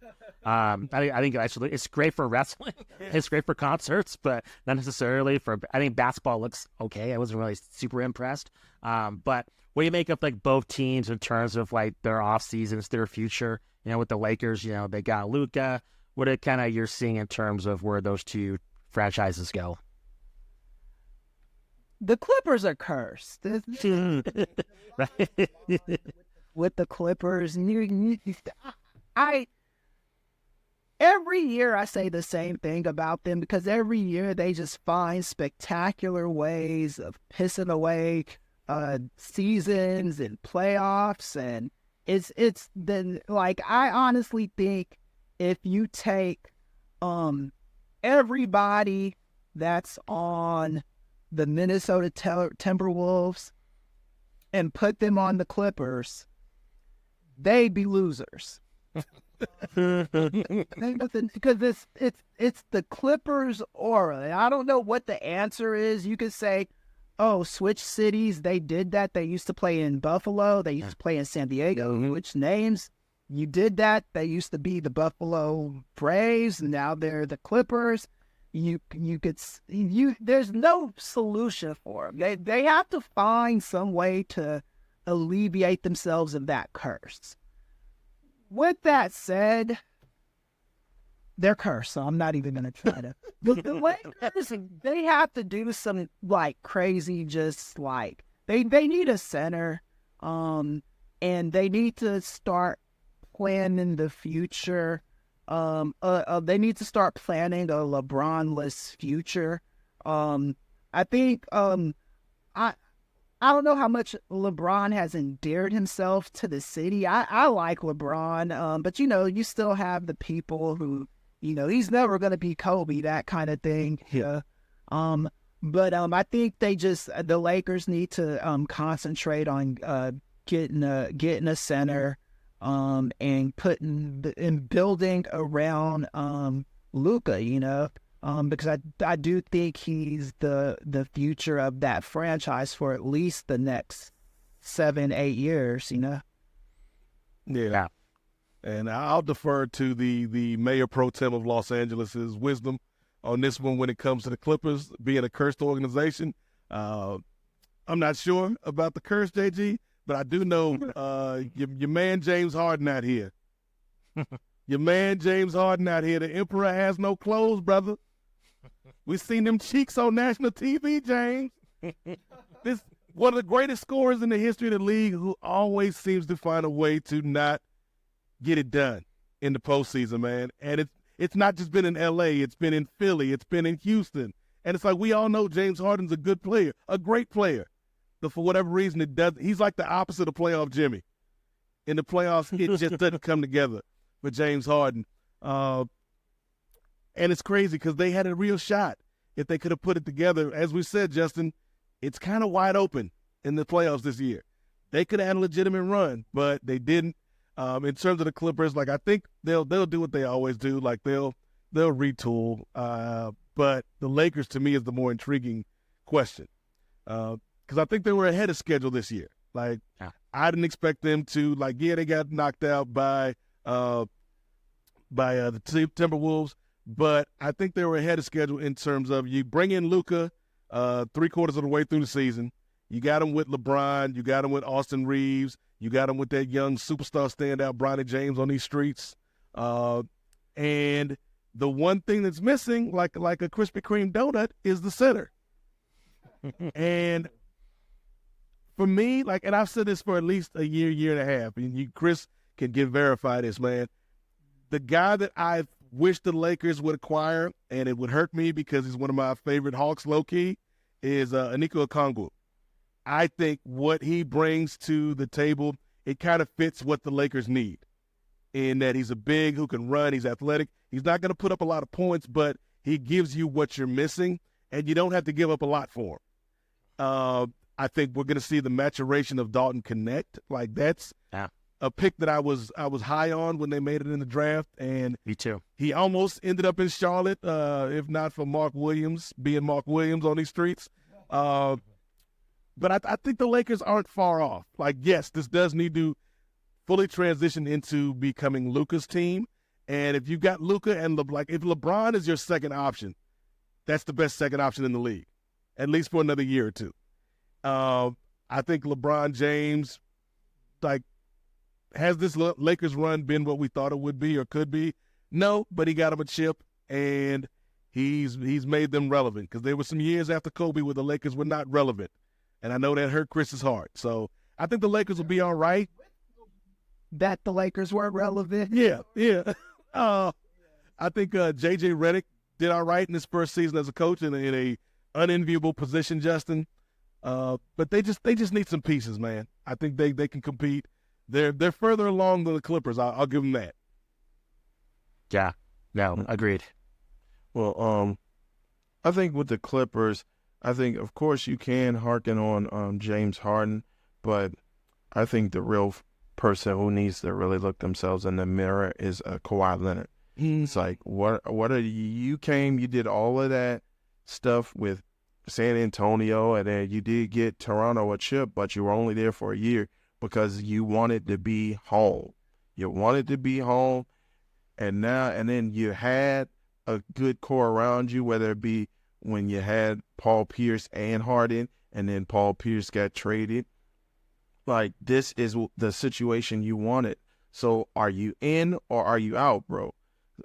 I think actually it's great for wrestling. It's great for concerts, but not necessarily for. I think basketball looks okay. I wasn't really super impressed. But what do you make of like both teams in terms of like their off seasons, their future? With the Lakers, they got Luka. What are kind of you're seeing in terms of where those two franchises go? The Clippers are cursed. Right. With the Clippers, every year I say the same thing about them, because every year they just find spectacular ways of pissing away seasons and playoffs, and it's then like I honestly think if you take everybody that's on the Minnesota Timberwolves and put them on the Clippers, they'd be losers. Because it's the Clippers aura. And I don't know what the answer is. You could say, oh, switch cities. They did that. They used to play in Buffalo. They used to play in San Diego. Switch names. You did that. They used to be the Buffalo Braves, and now they're the Clippers. There's no solution for them. They have to find some way to alleviate themselves of that curse. With that said, they're cursed, so I'm not even going to try to. The Lakers, they have to do some like crazy, just like they need a center, and they need to start planning the future. They need to start planning a LeBron-less future. I think I don't know how much LeBron has endeared himself to the city. I like LeBron, but you still have the people who he's never going to be Kobe, that kind of thing. Yeah. But I think the Lakers need to concentrate on getting a center, and building around Luka, because I do think he's the future of that franchise for at least the next 7-8 years. Yeah. And I'll defer to the mayor pro tem of Los Angeles's wisdom on this one when it comes to the Clippers being a cursed organization. I'm not sure about the curse, JG, but I do know your man James Harden out here. Your man James Harden out here. The emperor has no clothes, brother. We seen them cheeks on national TV, James. This one of the greatest scorers in the history of the league who always seems to find a way to not get it done in the postseason, man. And it's not just been in L.A., it's been in Philly, it's been in Houston. And it's like we all know James Harden's a good player, a great player. But for whatever reason, he's like the opposite of playoff Jimmy. In the playoffs, it just doesn't come together for James Harden. And it's crazy because they had a real shot if they could have put it together. As we said, Justin, it's kind of wide open in the playoffs this year. They could have had a legitimate run, but they didn't. In terms of the Clippers, like I think they'll do what they always do. Like they'll retool. But the Lakers, to me, is the more intriguing question because I think they were ahead of schedule this year. Like I didn't expect them to. Like they got knocked out by the Timberwolves, but I think they were ahead of schedule in terms of you bring in Luka 3/4 of the way through the season. You got him with LeBron. You got him with Austin Reeves. You got him with that young superstar standout, Bronny James, on these streets. And the one thing that's missing, like a Krispy Kreme donut, is the center. And for me, and I've said this for at least a year and a half, and Kris can verify this, man. The guy that I wish the Lakers would acquire, and it would hurt me because he's one of my favorite Hawks low-key, is Onyeka Okongwu. I think what he brings to the table, it kind of fits what the Lakers need in that he's a big who can run, he's athletic. He's not going to put up a lot of points, but he gives you what you're missing, and you don't have to give up a lot for him. I think we're going to see the maturation of Dalton Connect. Like that's a pick that I was high on when they made it in the draft, and me too. He almost ended up in Charlotte, if not for Mark Williams being Mark Williams on these streets. But I think the Lakers aren't far off. Like, yes, this does need to fully transition into becoming Luka's team. And if you've got Luka and if LeBron is your second option, that's the best second option in the league, at least for another year or two. I think LeBron James, has this Lakers run been what we thought it would be or could be? No, but he got him a chip, and he's made them relevant because there were some years after Kobe where the Lakers were not relevant. And I know that hurt Kris's heart. So I think the Lakers will be all right. That the Lakers weren't relevant? Yeah. I think J.J. Redick did all right in his first season as a coach in a unenviable position, Justin. But they just need some pieces, man. I think they can compete. They're further along than the Clippers. I'll give them that. Yeah. No, agreed. Well, I think with the Clippers, I think, of course, you can hearken on James Harden, but I think the real person who needs to really look themselves in the mirror is Kawhi Leonard. It's like, what are you came, you did all of that stuff with San Antonio, and then you did get Toronto a chip, but you were only there for a year because you wanted to be home. You wanted to be home, and then you had a good core around you, whether it be when you had Paul Pierce and Harden, and then Paul Pierce got traded. Like, this is the situation you wanted. So are you in or are you out, bro?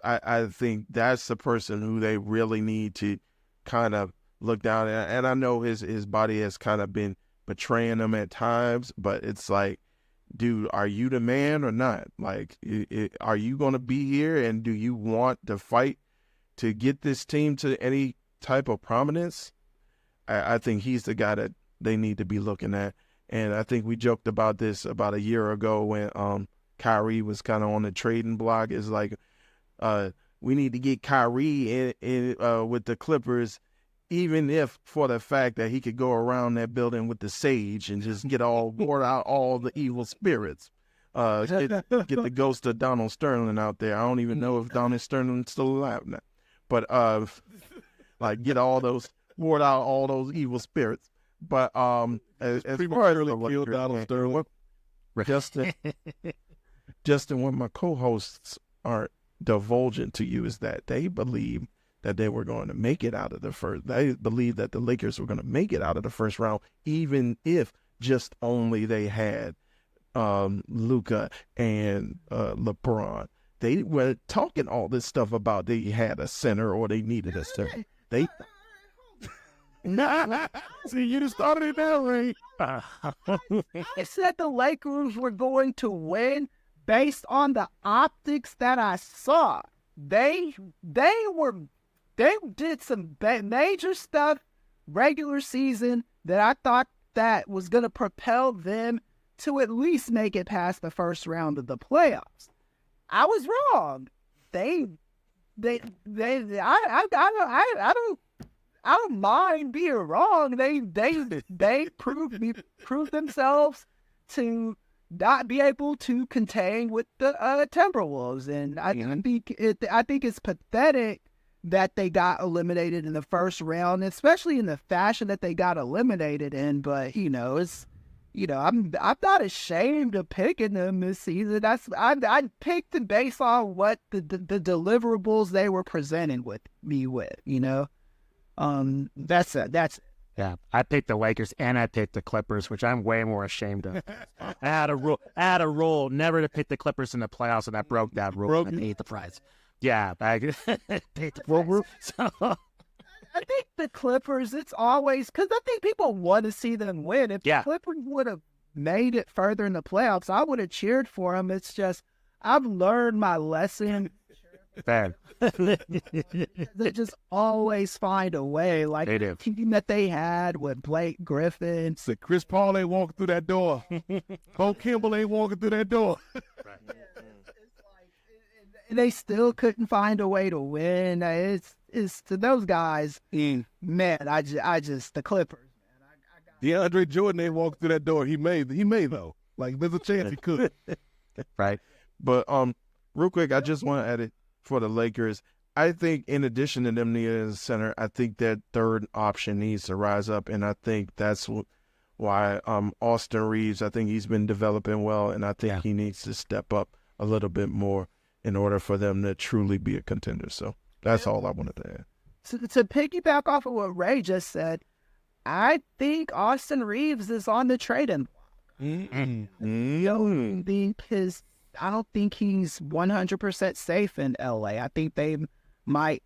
I think that's the person who they really need to kind of look down at. And I know his body has kind of been betraying him at times, but it's like, dude, are you the man or not? Like, are you going to be here, and do you want to fight to get this team to any type of prominence? I think he's the guy that they need to be looking at. And I think we joked about this about a year ago when Kyrie was kind of on the trading block. It's like we need to get Kyrie with the Clippers, even if for the fact that he could go around that building with the sage and just ward out all the evil spirits. Get the ghost of Donald Sterling out there. I don't even know if Donald Sterling's still alive now, but like ward out all those evil spirits. But as far as killed Donald Sterling, Justin, what my co-hosts aren't divulging to you is that they believe that they were going to make it out of the first. They believe that the Lakers were going to make it out of the first round, even if just only they had Luka and LeBron. They were talking all this stuff about they had a center or they needed a center. They see, you just started it that way. I said the Lakers were going to win based on the optics that I saw. They did some major stuff regular season that I thought that was going to propel them to at least make it past the first round of the playoffs. I was wrong. I don't mind being wrong. They proved themselves to not be able to contain with the Timberwolves, and I think it's pathetic that they got eliminated in the first round, especially in the fashion that they got eliminated in. But I'm not ashamed of picking them this season. I picked them based on what the deliverables they were presenting me with. That's it. Yeah, I picked the Lakers and I picked the Clippers, which I'm way more ashamed of. I had a rule never to pick the Clippers in the playoffs, and I broke that rule. And I paid the price. Yeah, I paid the price. So, I think the Clippers, it's always, because I think people want to see them win. If the Clippers would have made it further in the playoffs, I would have cheered for them. It's just, I've learned my lesson. Fair. They just always find a way. Like the team that they had with Blake Griffin. So Chris Paul ain't walking through that door. Bo Kimball ain't walking through that door. They still couldn't find a way to win. It's to those guys, man. The Clippers, man. DeAndre Jordan ain't walking through that door. He may though. Like there's a chance he could. Right. But real quick, I just want to add it for the Lakers. I think in addition to them needing a center, I think that third option needs to rise up, and I think that's why Austin Reeves. I think he's been developing well, and I think he needs to step up a little bit more in order for them to truly be a contender. So that's all I wanted to add. So to piggyback off of what Ray just said, I think Austin Reeves is on the trading block. I don't think he's 100% safe in LA. I think they might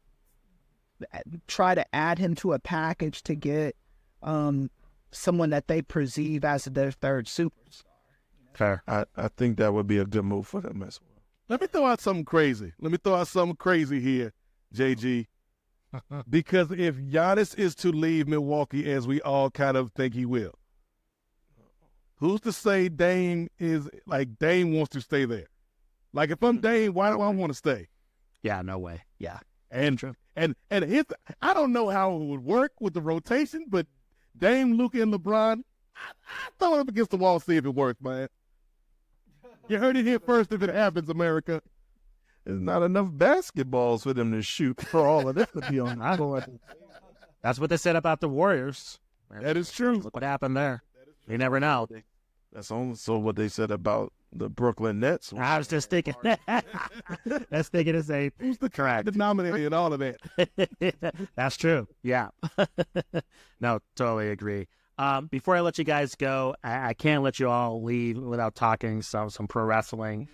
try to add him to a package to get someone that they perceive as their third superstar. Fair. I think that would be a good move for them as well. Let me throw out something crazy. Here, JG. Because if Giannis is to leave Milwaukee, as we all kind of think he will, who's to say Dame wants to stay there? Like, if I'm Dame, why do I want to stay? Yeah, no way. Yeah. And I don't know how it would work with the rotation, but Dame, Luka, and LeBron, I throw it up against the wall, see if it works, man. You heard it here first if it happens, America. There's not enough basketballs for them to shoot for all of this to be on the court. That's what they said about the Warriors. That is true. Look what happened there. You never know. That's also what they said about the Brooklyn Nets. I was just thinking. That's thinking the same. Who's the denominator in all of that? That's true. Yeah. No, totally agree. Before I let you guys go, I can't let you all leave without talking some pro wrestling.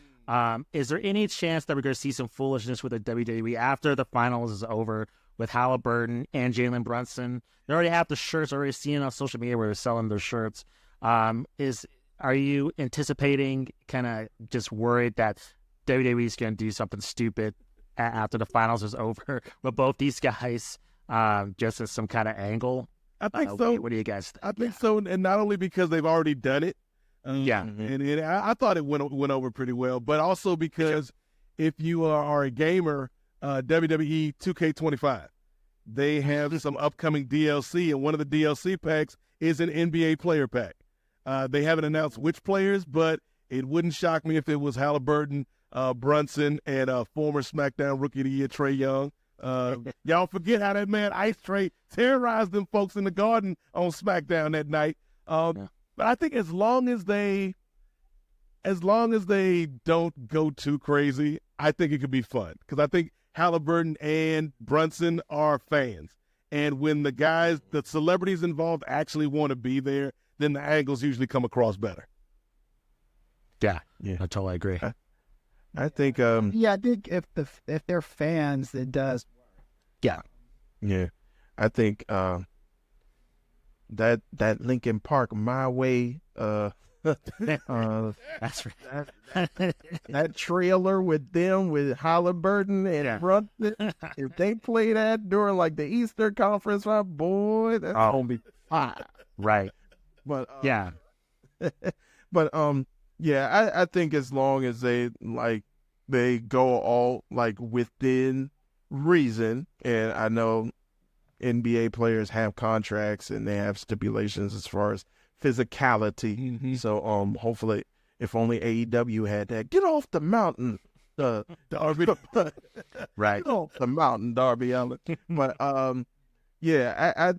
Is there any chance that we're going to see some foolishness with the WWE after the finals is over with Haliburton and Jalen Brunson? They already have the shirts. Already seen on social media where they're selling their shirts. Are you anticipating, kind of just worried that WWE is going to do something stupid after the finals is over with both these guys, just as some kind of angle? I think so. What do you guys think? I think so, and not only because they've already done it. And I thought it went over pretty well, but also because if you are a gamer, WWE 2K25. They have some upcoming DLC, and one of the DLC packs is an NBA player pack. They haven't announced which players, but it wouldn't shock me if it was Haliburton, Bruson, and former SmackDown Rookie of the Year Trae Young. Y'all forget how that man Ice Trae terrorized them folks in the Garden on SmackDown that night. But I think as long as they don't go too crazy, I think it could be fun, because I think Haliburton and Brunson are fans. And when the celebrities involved actually want to be there, then the angles usually come across better. Yeah, I totally agree. I think I think if they're fans, it does. Yeah. I think that Lincoln Park My Way That's right. that trailer with Haliburton and Brunson, if they play that during like the Easter conference, my boy, that's gonna be fire. Right. But but I think as long as they go all like within reason, and I know NBA players have contracts and they have stipulations as far as physicality. Mm-hmm. So hopefully, if only AEW had that, get off the mountain, Darby. right. get off the mountain, Darby Allin. But I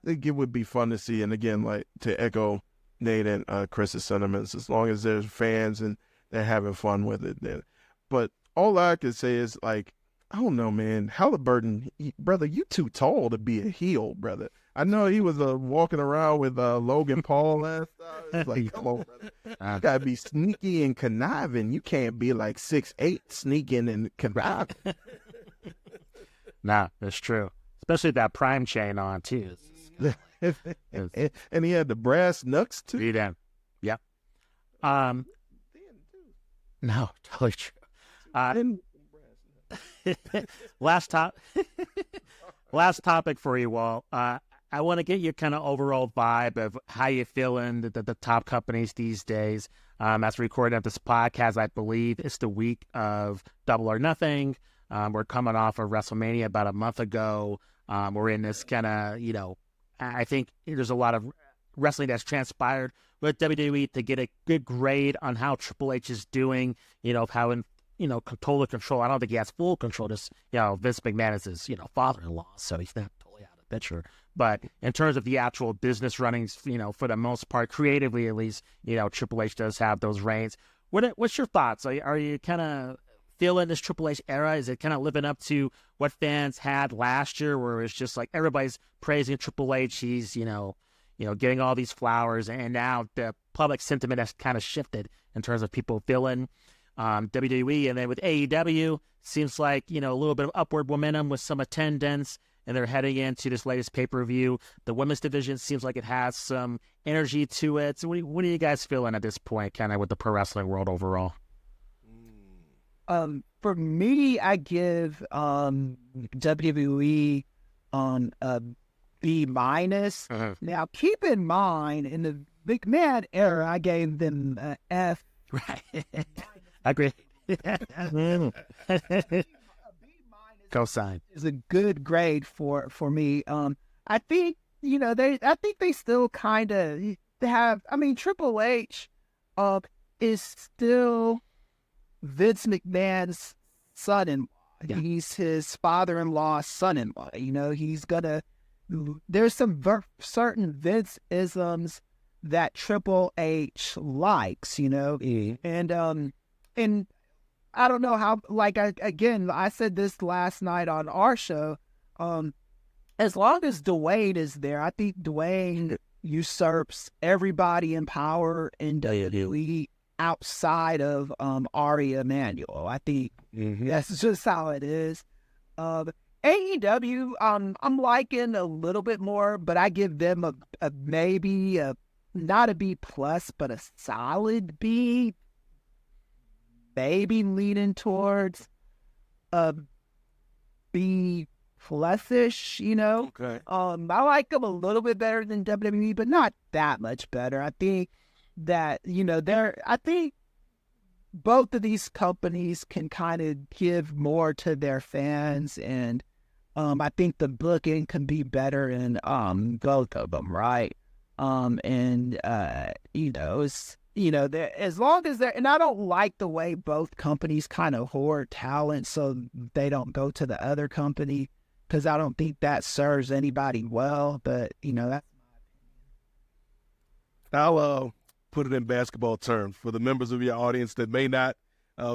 think it would be fun to see. And again, like to echo Nate and Chris's sentiments, as long as there's fans and they're having fun with it, then. But all I can say is, like, I don't know, man. Haliburton, brother, you too tall to be a heel, brother. I know he was walking around with Logan Paul last time. It's like, come on, brother. You gotta be sneaky and conniving. You can't be like 6'8", sneaking and conniving. Nah, that's true. Especially that prime chain on too. And he had the brass knucks too. Beat him. Yep. No, totally true. Last topic for you all. I want to get your kind of overall vibe of how you feeling the top companies these days. As we're recording of this podcast, I believe it's the week of Double or Nothing. We're coming off of WrestleMania about a month ago. We're in this kind of, I think there's a lot of wrestling that's transpired with WWE to get a good grade on how Triple H is doing, of how in total control. I don't think he has full control. Just, Vince McMahon is his, father-in-law, so he's not totally out of the picture. But in terms of the actual business runnings, for the most part, creatively at least, Triple H does have those reigns. What's your thoughts? Are you kind of feeling this Triple H era? Is it kind of living up to what fans had last year, where it's just like everybody's praising Triple H? He's, getting all these flowers, and now the public sentiment has kind of shifted in terms of people feeling WWE. And then with AEW, seems like, a little bit of upward momentum with some attendance, and they're heading into this latest pay-per-view. The women's division seems like it has some energy to it. So what are you guys feeling at this point, kind of with the pro wrestling world overall? For me, I give WWE a B-. Now, keep in mind, in the McMahon era, I gave them a F. Right. I agree. Cosign is a good grade for me. I think they still kind of have. I mean, Triple H is still Vince McMahon's son-in-law. Yeah. He's his father-in-law's son-in-law. He's gonna. There's some certain Vince-isms that Triple H likes. And I don't know how. Like I said this last night on our show. As long as Dwayne is there, I think Dwayne usurps everybody in power in WWE outside of Ari Emanuel. I think that's just how it is. AEW, I'm liking a little bit more, but I give them a maybe not a B+, but a solid B. Maybe leaning towards a B+ish, Okay. I like them a little bit better than WWE, but not that much better. I think that, I think both of these companies can kind of give more to their fans, and I think the booking can be better in both of them, right? It's as long as they're, and I don't like the way both companies kind of hoard talent so they don't go to the other company, because I don't think that serves anybody well. But that's I'll put it in basketball terms for the members of your audience that may not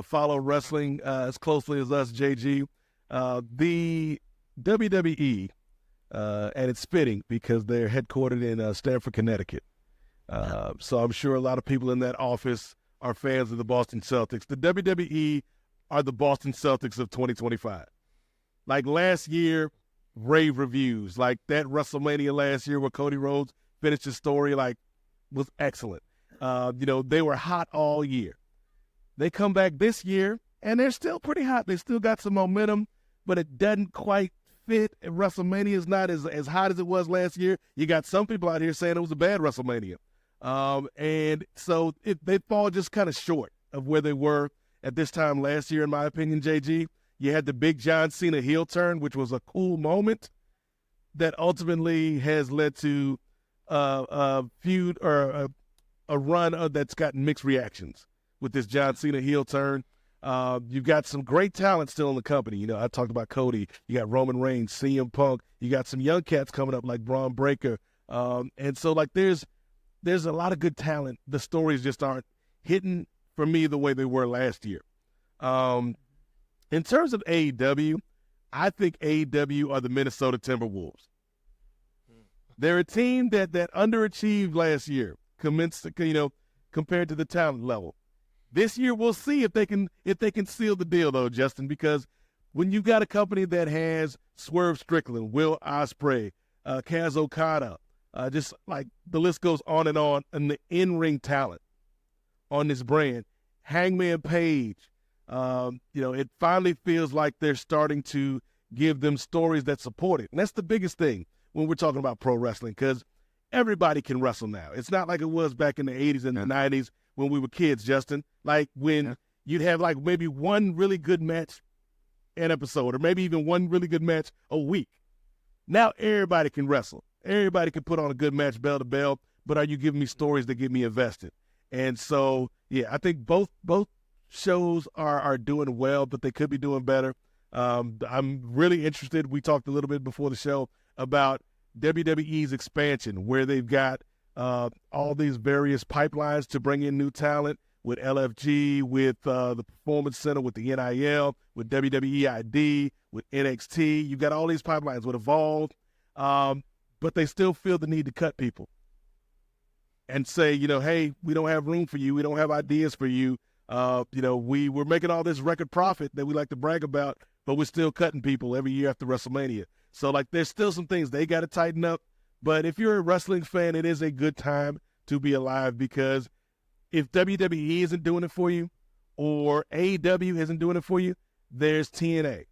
follow wrestling as closely as us, JG. The WWE, and it's fitting because they're headquartered in Stamford, Connecticut. So I'm sure a lot of people in that office are fans of the Boston Celtics. The WWE are the Boston Celtics of 2025. Like last year, rave reviews. Like that WrestleMania last year where Cody Rhodes finished his story, was excellent. They were hot all year. They come back this year, and they're still pretty hot. They still got some momentum, but it doesn't quite fit. WrestleMania is not as hot as it was last year. You got some people out here saying it was a bad WrestleMania. And so they fall just kind of short of where they were at this time last year, in my opinion, JG. You had the big John Cena heel turn, which was a cool moment that ultimately has led to a feud or a run that's gotten mixed reactions with this John Cena heel turn. You've got some great talent still in the company. I talked about Cody. You got Roman Reigns, CM Punk. You got some young cats coming up like Braun Breaker. And so there's a lot of good talent. The stories just aren't hitting for me the way they were last year. In terms of AEW, I think AEW are the Minnesota Timberwolves. They're a team that underachieved last year, compared to the talent level. This year, we'll see if they can seal the deal, though, Justin, because when you've got a company that has Swerve Strickland, Will Ospreay, Kaz Okada, just like the list goes on, and the in-ring talent on this brand, Hangman Page, it finally feels like they're starting to give them stories that support it. And that's the biggest thing when we're talking about pro wrestling, because everybody can wrestle now. It's not like it was back in the 80s and the 90s when we were kids, Justin. Like when you'd have like maybe one really good match an episode, or maybe even one really good match a week. Now everybody can wrestle. Everybody can put on a good match bell to bell, but are you giving me stories that get me invested? And so, yeah, I think both shows are doing well, but they could be doing better. I'm really interested. We talked a little bit before the show about WWE's expansion, where they've got all these various pipelines to bring in new talent with LFG, with the Performance Center, with the NIL, with WWE ID, with NXT. You've got all these pipelines with Evolve, but they still feel the need to cut people and say, hey, we don't have room for you. We don't have ideas for you. We're making all this record profit that we like to brag about, but we're still cutting people every year after WrestleMania. So, there's still some things they got to tighten up. But if you're a wrestling fan, it is a good time to be alive, because if WWE isn't doing it for you or AEW isn't doing it for you, there's TNA,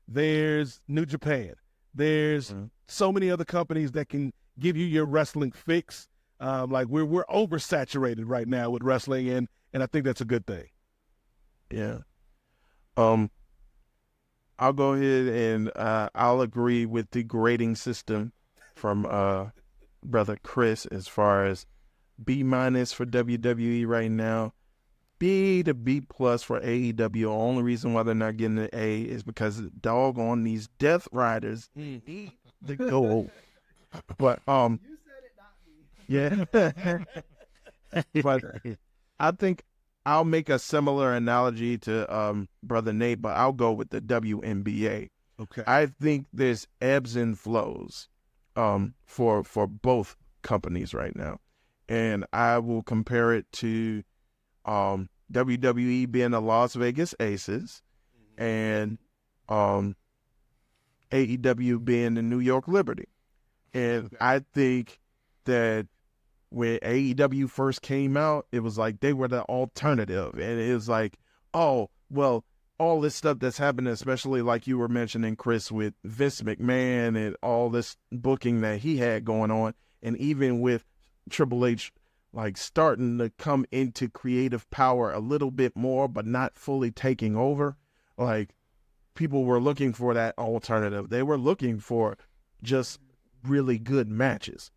there's New Japan, there's so many other companies that can give you your wrestling fix. We're oversaturated right now with wrestling, and I think that's a good thing. Yeah. I'll go ahead and I'll agree with the grading system from brother Kris as far as B- for WWE right now, B to B+ for AEW. The only reason why they're not getting an A is because doggone these Death Riders need to go. But you said it, not me. yeah. But I think I'll make a similar analogy to brother Nate, but I'll go with the WNBA. Okay. I think there's ebbs and flows for both companies right now. And I will compare it to WWE being the Las Vegas Aces and AEW being the New York Liberty. And I think that when AEW first came out, it was like they were the alternative. And it was like, oh, well, all this stuff that's happening, especially like you were mentioning, Kris, with Vince McMahon and all this booking that he had going on, and even with Triple H like starting to come into creative power a little bit more, but not fully taking over. Like people were looking for that alternative. They were looking for just really good matches.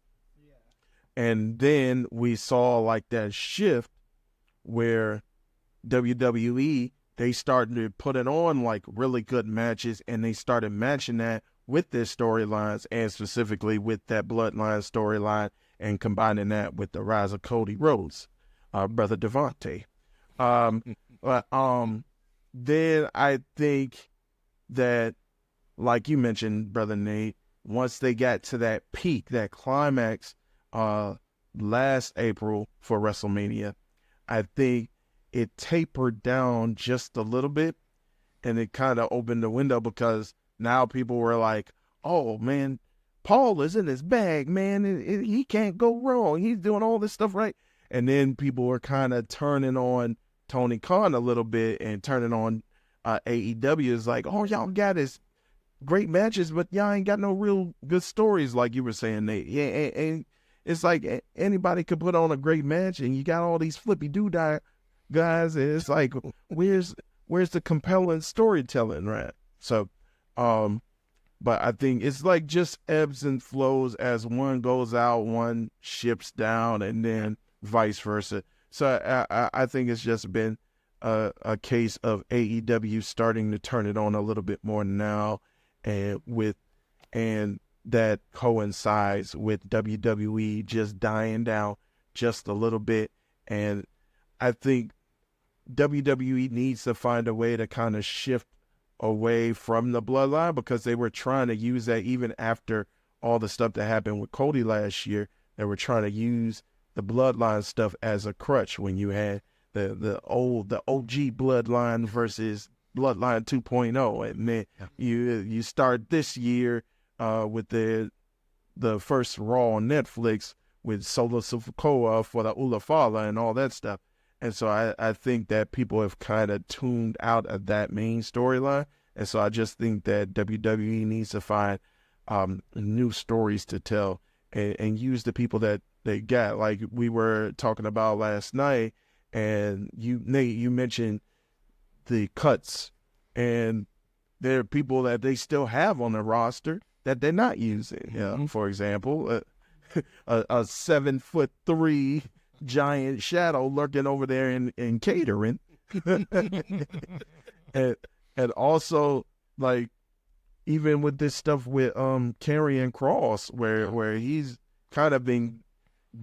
And then we saw like that shift where WWE, they started to put it on like really good matches, and they started matching that with their storylines, and specifically with that Bloodline storyline, and combining that with the rise of Cody Rhodes, brother Devontae. Then I think that, like you mentioned, brother Nate, once they got to that peak, that climax, last April for WrestleMania, I think it tapered down just a little bit, and it kind of opened the window because now people were like, oh, man, Paul is in his bag, man. He can't go wrong. He's doing all this stuff right. And then people were kind of turning on Tony Khan a little bit and turning on AEW. It's like, oh, y'all got his great matches, but y'all ain't got no real good stories, like you were saying, Nate. Yeah, and it's like anybody could put on a great match, and you got all these flippy doo-dah guys, and it's like, where's the compelling storytelling, right? So, but I think it's like just ebbs and flows. As one goes out, one ships down, and then vice versa. So I think it's just been a case of AEW starting to turn it on a little bit more now, and that coincides with WWE just dying down just a little bit. And I think WWE needs to find a way to kind of shift away from the bloodline, because they were trying to use that even after all the stuff that happened with Cody last year. They were trying to use the bloodline stuff as a crutch when you had the OG bloodline versus bloodline 2.0. And then you start this year with the first Raw on Netflix with Solo Sikoa for the Ulafala and all that stuff. And so I think that people have kind of tuned out of that main storyline. And so I just think that WWE needs to find new stories to tell and use the people that they got. Like we were talking about last night, and Nate, you mentioned the cuts, and there are people that they still have on the roster that they're not using. Mm-hmm. For example, a 7'3" giant shadow lurking over there in catering. and also, like, even with this stuff with Karrion Kross, where he's kind of been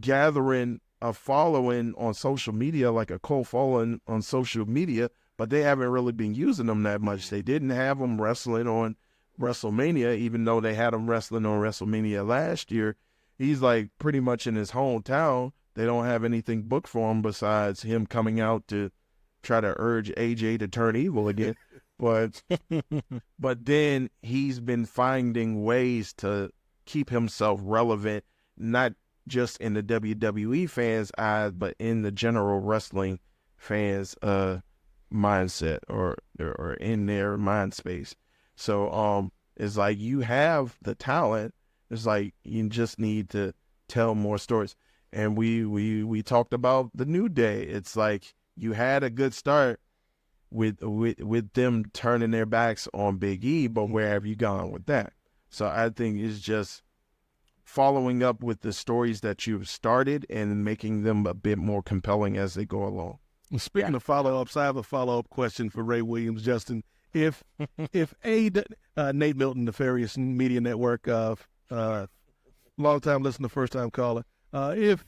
gathering a following on social media, like a cult following on social media, but they haven't really been using them that much. They didn't have him wrestling on WrestleMania, even though they had him wrestling on WrestleMania last year. He's like pretty much in his hometown. They don't have anything booked for him besides him coming out to try to urge AJ to turn evil again. But then he's been finding ways to keep himself relevant, not just in the WWE fans' eyes, but in the general wrestling fans' mindset or in their mind space. So it's like you have the talent. It's like you just need to tell more stories. And we talked about the New Day. It's like you had a good start with them turning their backs on Big E, but where have you gone with that? So I think it's just following up with the stories that you've started and making them a bit more compelling as they go along. Speaking of follow-ups, I have a follow-up question for Ray Williams, Justin. If Nate Milton, Nefarious Media Network, long-time listener, first-time caller, if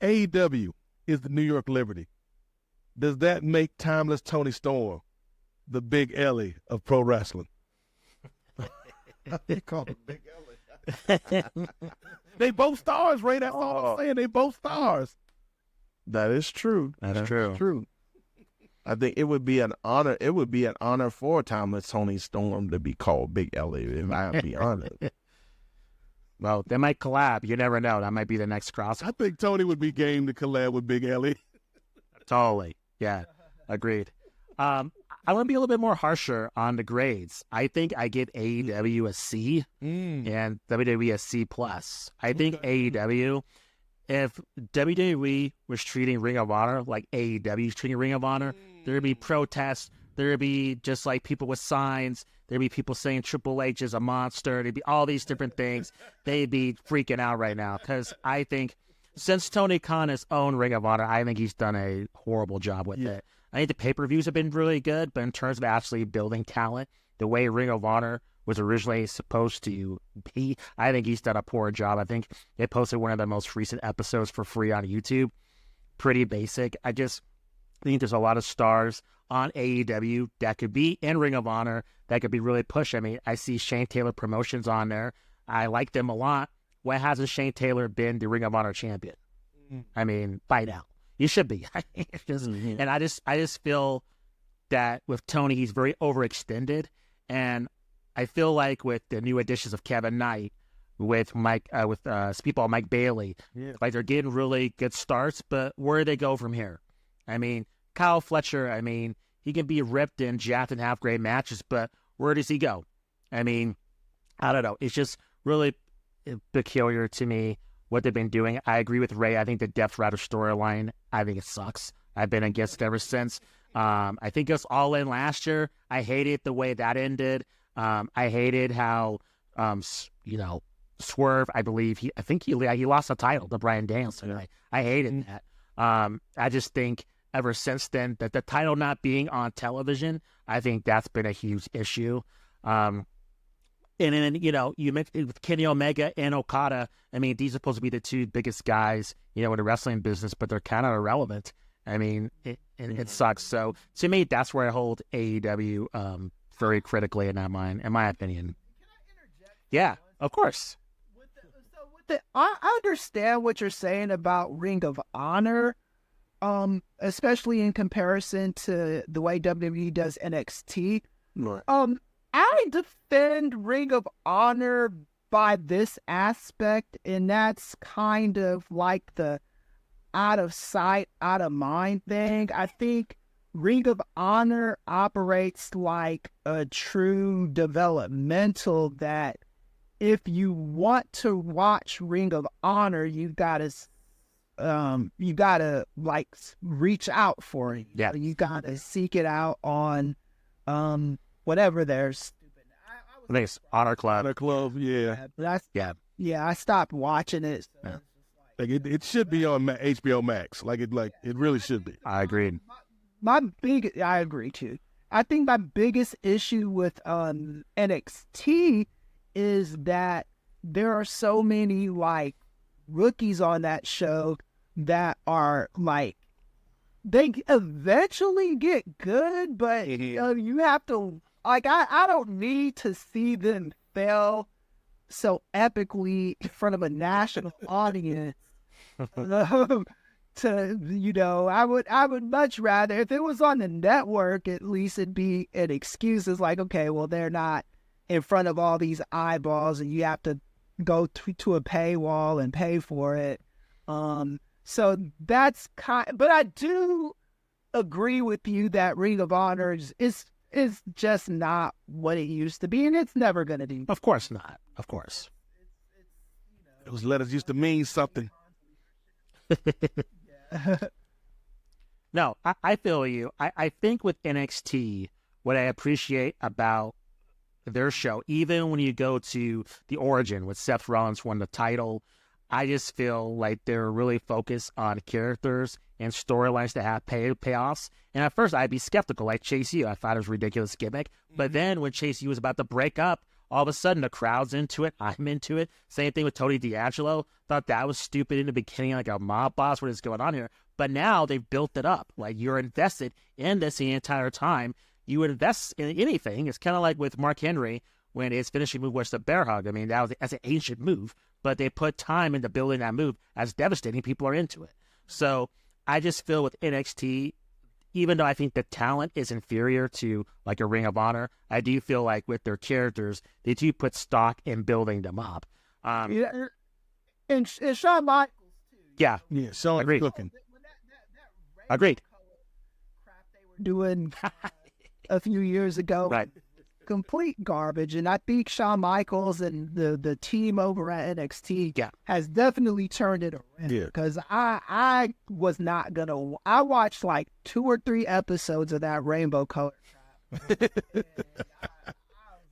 AEW is the New York Liberty, does that make timeless Tony Storm the Big Ellie of pro wrestling? They call him Big Ellie. They both stars, Ray. That's all I'm saying. They both stars. That is true. That's true. I think it would be an honor. It would be an honor for timeless Tony Storm to be called Big Ellie, if I be honest. Well, they might collab. You never know. That might be the next cross. I think Tony would be game to collab with Big Ellie. Totally. Yeah, agreed. I want to be a little bit more harsher on the grades. I think I give AEW a C and WWE a C+. I think AEW if WWE was treating Ring of Honor like AEW is treating Ring of Honor, there'd be protests. There'd be just like people with signs. There'd be people saying Triple H is a monster. There'd be all these different things. They'd be freaking out right now because I think since Tony Khan has owned Ring of Honor, I think he's done a horrible job with it. I think the pay-per-views have been really good, but in terms of actually building talent, the way Ring of Honor was originally supposed to be, I think he's done a poor job. I think they posted one of the most recent episodes for free on YouTube. Pretty basic. I just think there's a lot of stars on AEW that could be in Ring of Honor that could be really pushed. I mean, I see Shane Taylor Promotions on there. I like them a lot. Why hasn't Shane Taylor been the Ring of Honor champion? I mean, by now. You should be. And I just feel that with Tony, he's very overextended. And I feel like with the new additions of Kevin Knight, with Mike, Speedball Mike Bailey, like they're getting really good starts, but where do they go from here? I mean, Kyle Fletcher, I mean, he can be ripped and jacked and have great matches, but where does he go? I mean, I don't know. It's just really peculiar to me what they've been doing. I agree with Ray. I think the Death Rider storyline, I think it sucks. I've been against it ever since. I think it was All In last year. I hated the way that ended. I hated how, Swerve, I believe, he lost the title to Bryan Danielson. I hated that. I just think ever since then that the title not being on television, I think that's been a huge issue. And then, you mentioned with Kenny Omega and Okada, I mean, these are supposed to be the two biggest guys, in the wrestling business, but they're kind of irrelevant. I mean, it sucks. So to me, that's where I hold AEW very critically in my opinion. Can I interject? Yeah, of course. I understand what you're saying about Ring of Honor, especially in comparison to the way WWE does NXT. Right. I defend Ring of Honor by this aspect, and that's kind of like the out of sight, out of mind thing. I think Ring of Honor operates like a true developmental that if you want to watch Ring of Honor, you gotta like reach out for it. Yeah. You gotta seek it out on whatever there's. I think it's Honor Club. Honor Club, yeah. I stopped watching it. So Yeah. Like it should be on HBO Max. Like it really should be. I agreed. I agree too. I think my biggest issue with NXT is that there are so many like rookies on that show that are like they eventually get good, but you have to like I don't need to see them fail so epically in front of a national audience. I would much rather if it was on the network, at least it'd be an excuse. It's like, okay, well, they're not in front of all these eyeballs and you have to go to a paywall and pay for it. So that's but I do agree with you that Ring of Honor is just not what it used to be, and it's never going to be. Of course not. Of course. Those letters used to mean something. No, I feel you. I think with NXT, what I appreciate about their show, even when you go to the Origin with Seth Rollins won the title, I just feel like they're really focused on characters and storylines that have payoffs. And at first, I'd be skeptical, like Chase U. I thought it was a ridiculous gimmick. But then when Chase U was about to break up, all of a sudden the crowd's into it. I'm into it. Same thing with Tony D'Angelo. Thought that was stupid in the beginning, like a mob boss. What is going on here? But now they've built it up. Like you're invested in this the entire time. You invest in anything. It's kind of like with Mark Henry when his finishing move was the bear hug. I mean, that's an ancient move, but they put time into building that move. As devastating, people are into it. So I just feel with NXT, even though I think the talent is inferior to like a Ring of Honor, I do feel like with their characters, they do put stock in building them up. And Shawn Michaels too. Yeah. Yeah, Shawn Agreed. cooking. Agreed. Crap they were doing a few years ago. Right. complete garbage. And I think Shawn Michaels and the team over at NXT has definitely turned it around. Yeah. Because I was not going to, I watched like 2 or 3 episodes of that Rainbow Color Trap.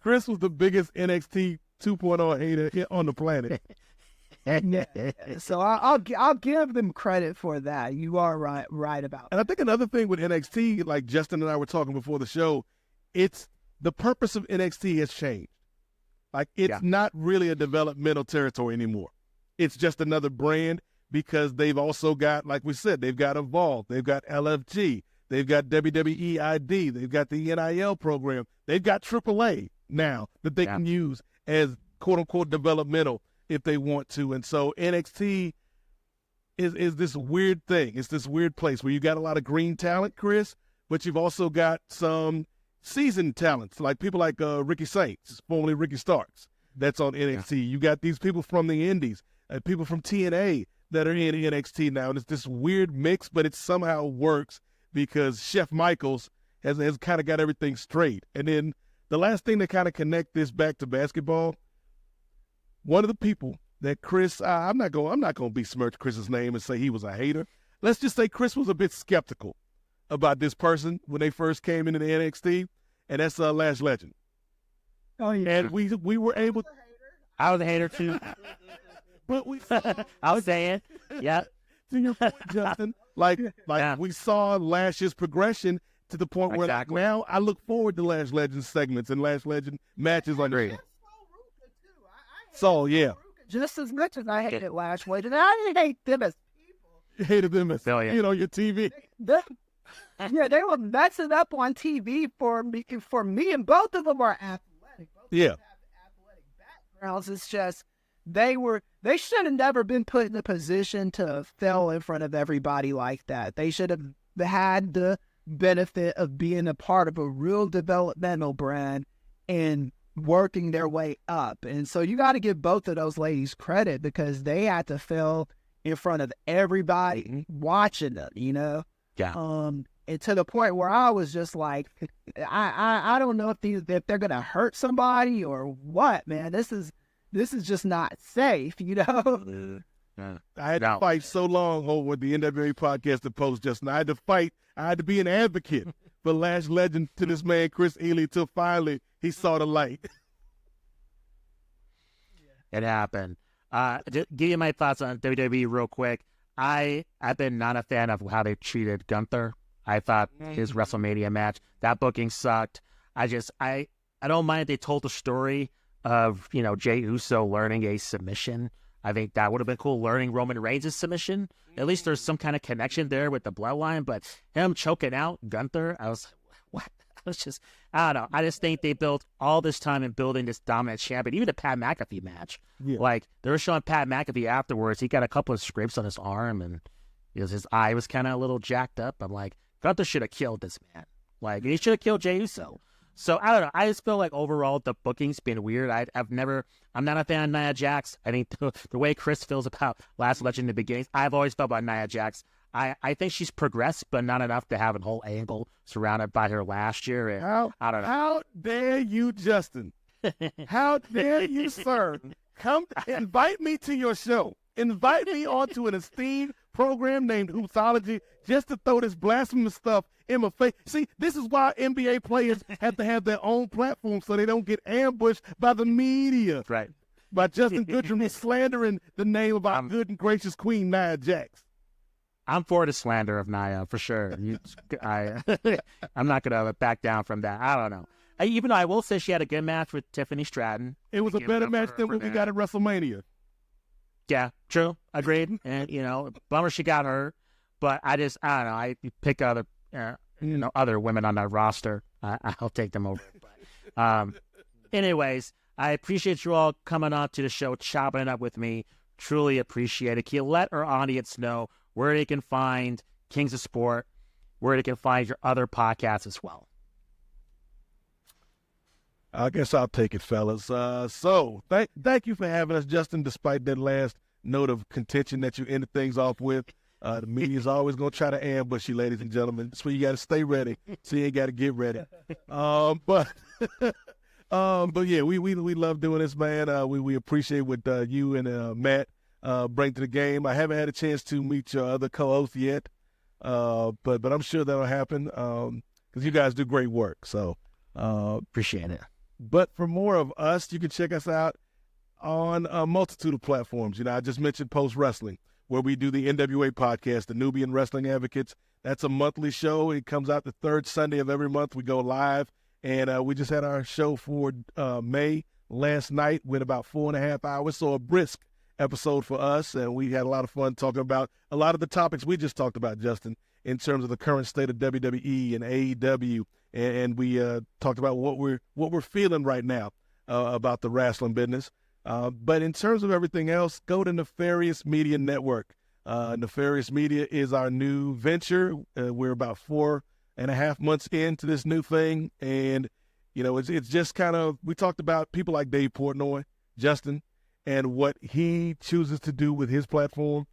Kris was the biggest NXT 2.0 hater on the planet. So I'll give them credit for that. You are right about And I think another thing with NXT, like Justin and I were talking before the show, it's the purpose of NXT has changed. Like it's not really a developmental territory anymore. It's just another brand because they've also got, like we said, they've got Evolve, they've got LFG, they've got WWE ID, they've got the NIL program, they've got AAA now that they can use as quote unquote developmental if they want to. And so NXT is this weird thing. It's this weird place where you got a lot of green talent, Kris, but you've also got some seasoned talents, like people like Ricky Saints, formerly Ricky Starks, that's on NXT. You got these people from the Indies, people from TNA that are in NXT now. And it's this weird mix, but it somehow works because Chef Michaels has kind of got everything straight. And then the last thing to kind of connect this back to basketball, one of the people that Kris, I'm not going to besmirch Kris's name and say he was a hater. Let's just say Kris was a bit skeptical about this person when they first came into the NXT, and that's Lash Legend. Oh yeah, and we were able. I was a hater too. But we, I was saying, yeah. To your point, Justin, we saw Lash's progression to the point where now I look forward to Lash Legend segments and Lash Legend matches on the show. So, yeah. Just as much as I hated Lash Legend, I didn't hate them as people. You hated them as, your TV. They were messing up on TV for me, and both of them are athletic. Both of them have athletic backgrounds. It's just, they should have never been put in the position to fail in front of everybody like that. They should have had the benefit of being a part of a real developmental brand and working their way up. And so you got to give both of those ladies credit because they had to fail in front of everybody watching them, Yeah. And to the point where I was just like, I don't know if they're gonna hurt somebody or what, man. This is just not safe, I had to fight so long over the NWA podcast to post, Justin. I had to be an advocate for Lash Legend to this man, Kris Ealy, till finally he saw the light. It happened. Just give you my thoughts on WWE real quick. I've been not a fan of how they treated Gunther. I thought his WrestleMania match, that booking sucked. I don't mind if they told the story of, Jey Uso learning a submission. I think that would have been cool, learning Roman Reigns' submission. At least there's some kind of connection there with the bloodline, but him choking out Gunther, I was, what? I don't know. I just think they built all this time in building this dominant champion, even the Pat McAfee match. Yeah. Like, they were showing Pat McAfee afterwards. He got a couple of scrapes on his arm, and his eye was kind of a little jacked up. I'm like, Gunther should have killed this man. Like, he should have killed Jey Uso. So, I don't know. I just feel like overall the booking's been weird. I'm not a fan of Nia Jax. I think the way Kris feels about Last Legend in the beginning, I've always felt about Nia Jax. I think she's progressed, but not enough to have a whole angle surrounded by her last year. And I don't know. How dare you, Justin? How dare you, sir? Come invite me to your show. Invite me onto an esteemed program named Hoopsology just to throw this blasphemous stuff in my face. See, this is why NBA players have to have their own platform so they don't get ambushed by the media. Right. By Justin Goodrum slandering the name of our good and gracious queen, Nia Jax. I'm for the slander of Nia, for sure. I'm not going to back down from that. I don't know. Even though I will say she had a good match with Tiffany Stratton. It was a better match than what we got at WrestleMania. Yeah, true. Agreed. And, bummer she got hurt. But I don't know. I pick other women on that roster. I'll take them over. Anyways, I appreciate you all coming on to the show, chopping it up with me. Truly appreciate it. Can you let our audience know where they can find Kings of Sport, where they can find your other podcasts as well? I guess I'll take it, fellas. So thank you for having us, Justin, despite that last note of contention that you ended things off with. The media's always going to try to ambush you, ladies and gentlemen. That's where you got to stay ready, so you ain't got to get ready. But But yeah, we love doing this, man. We appreciate what you and Matt bring to the game. I haven't had a chance to meet your other co-host yet, but I'm sure that'll happen because you guys do great work. So Appreciate it. but for more of us, you can check us out on a multitude of platforms. I just mentioned Post Wrestling, where we do the NWA podcast, the Nubian Wrestling Advocates. That's a monthly show. It comes out the third Sunday of every month. We go live, and we just had our show for May last night. Went about 4.5 hours, so a brisk episode for us, and we had a lot of fun talking about a lot of the topics we just talked about, Justin, in terms of the current state of WWE and AEW, and we talked about what we're feeling right now about the wrestling business. But in terms of everything else, go to Nefarious Media Network. Nefarious Media is our new venture. We're about 4.5 months into this new thing, and it's just kind of, we talked about people like Dave Portnoy, Justin, and what he chooses to do with his platform,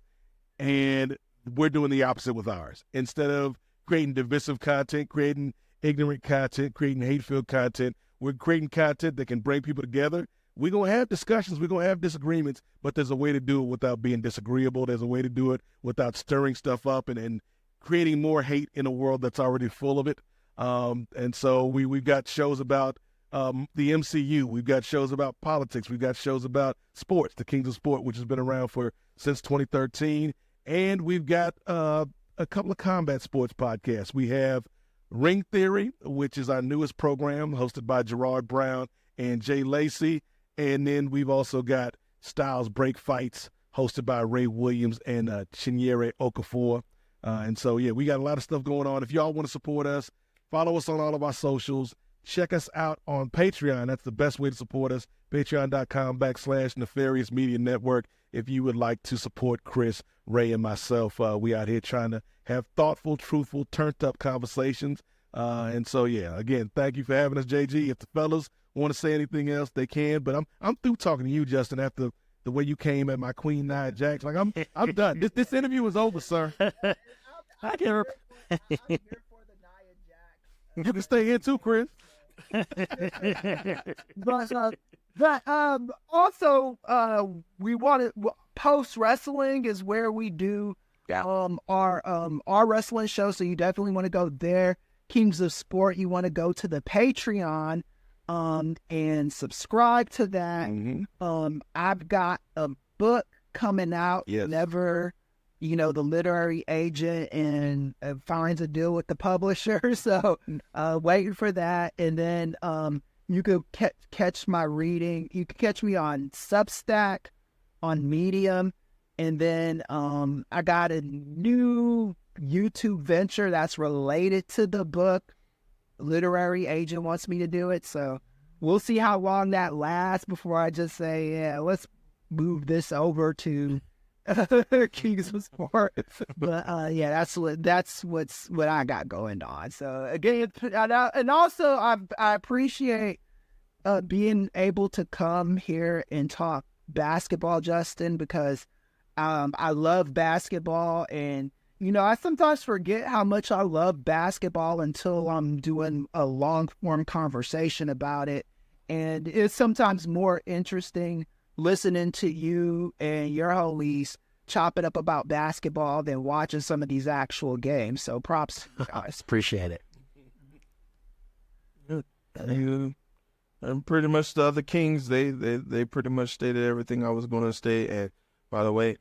and we're doing the opposite with ours. Instead of creating divisive content, creating ignorant content, creating hate-filled content, we're creating content that can bring people together. We're going to have discussions. We're going to have disagreements, but there's a way to do it without being disagreeable. There's a way to do it without stirring stuff up and creating more hate in a world that's already full of it. And so we've got shows about the MCU. We've got shows about politics. We've got shows about sports, the Kings of Sport, which has been around since 2013. And we've got a couple of combat sports podcasts. We have Ring Theory, which is our newest program, hosted by Gerard Brown and Jay Lacey. And then we've also got Styles Break Fights, hosted by Ray Williams and Chinyere Okafor. And so, yeah, we got a lot of stuff going on. If y'all want to support us, follow us on all of our socials. Check us out on Patreon. That's the best way to support us. Patreon.com/Nefarious Media Network. If you would like to support Kris, Ray, and myself, we out here trying to have thoughtful, truthful, turned-up conversations. And so, yeah, again, thank you for having us, JG. If the fellas want to say anything else, they can. But I'm through talking to you, Justin, after the way you came at my Queen Nia Jax. Like, I'm done. This interview is over, sir. I can. You can stay here too, Kris. But also we wanted Post Wrestling is where we do our wrestling show, so you definitely want to go there. Kings of Sport, you want to go to the Patreon and subscribe to that. Mm-hmm. I've got a book coming out. Yes. Never, the literary agent and finds a deal with the publisher. So waiting for that. And then you could catch my reading. You can catch me on Substack, on Medium. And then I got a new YouTube venture that's related to the book. Literary agent wants me to do it. So we'll see how long that lasts before I just say, yeah, let's move this over to Kings of Sport. But yeah, that's what I got going on. So again, and also I appreciate being able to come here and talk basketball, Justin, because I love basketball, and I sometimes forget how much I love basketball until I'm doing a long form conversation about it. And it's sometimes more interesting listening to you and your homies chop it up about basketball than watching some of these actual games. So props, guys. Appreciate it. And pretty much the other Kings, they pretty much stated everything I was going to state. And by the way,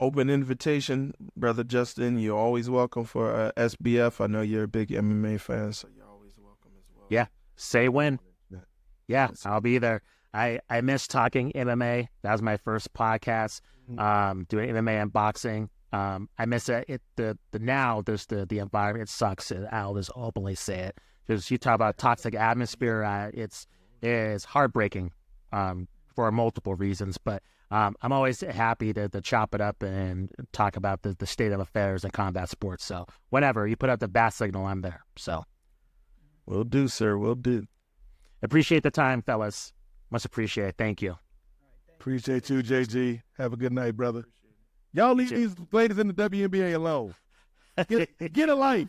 open invitation, Brother Justin. You're always welcome for SBF. I know you're a big MMA fan, so you're always welcome as well. Yeah, say when. Yeah, I'll be there. I miss talking MMA. That was my first podcast, doing MMA and boxing. I miss it. Now there's the environment. It sucks. I'll just openly say it. Because you talk about toxic atmosphere. It's heartbreaking for multiple reasons. But I'm always happy to chop it up and talk about the state of affairs in combat sports. So whenever you put out the bat signal, I'm there. So Will do, sir. Will do. Appreciate the time, fellas. Much appreciated. Thank you. Appreciate you, JG. Have a good night, brother. Y'all leave these ladies in the WNBA alone. Get a life.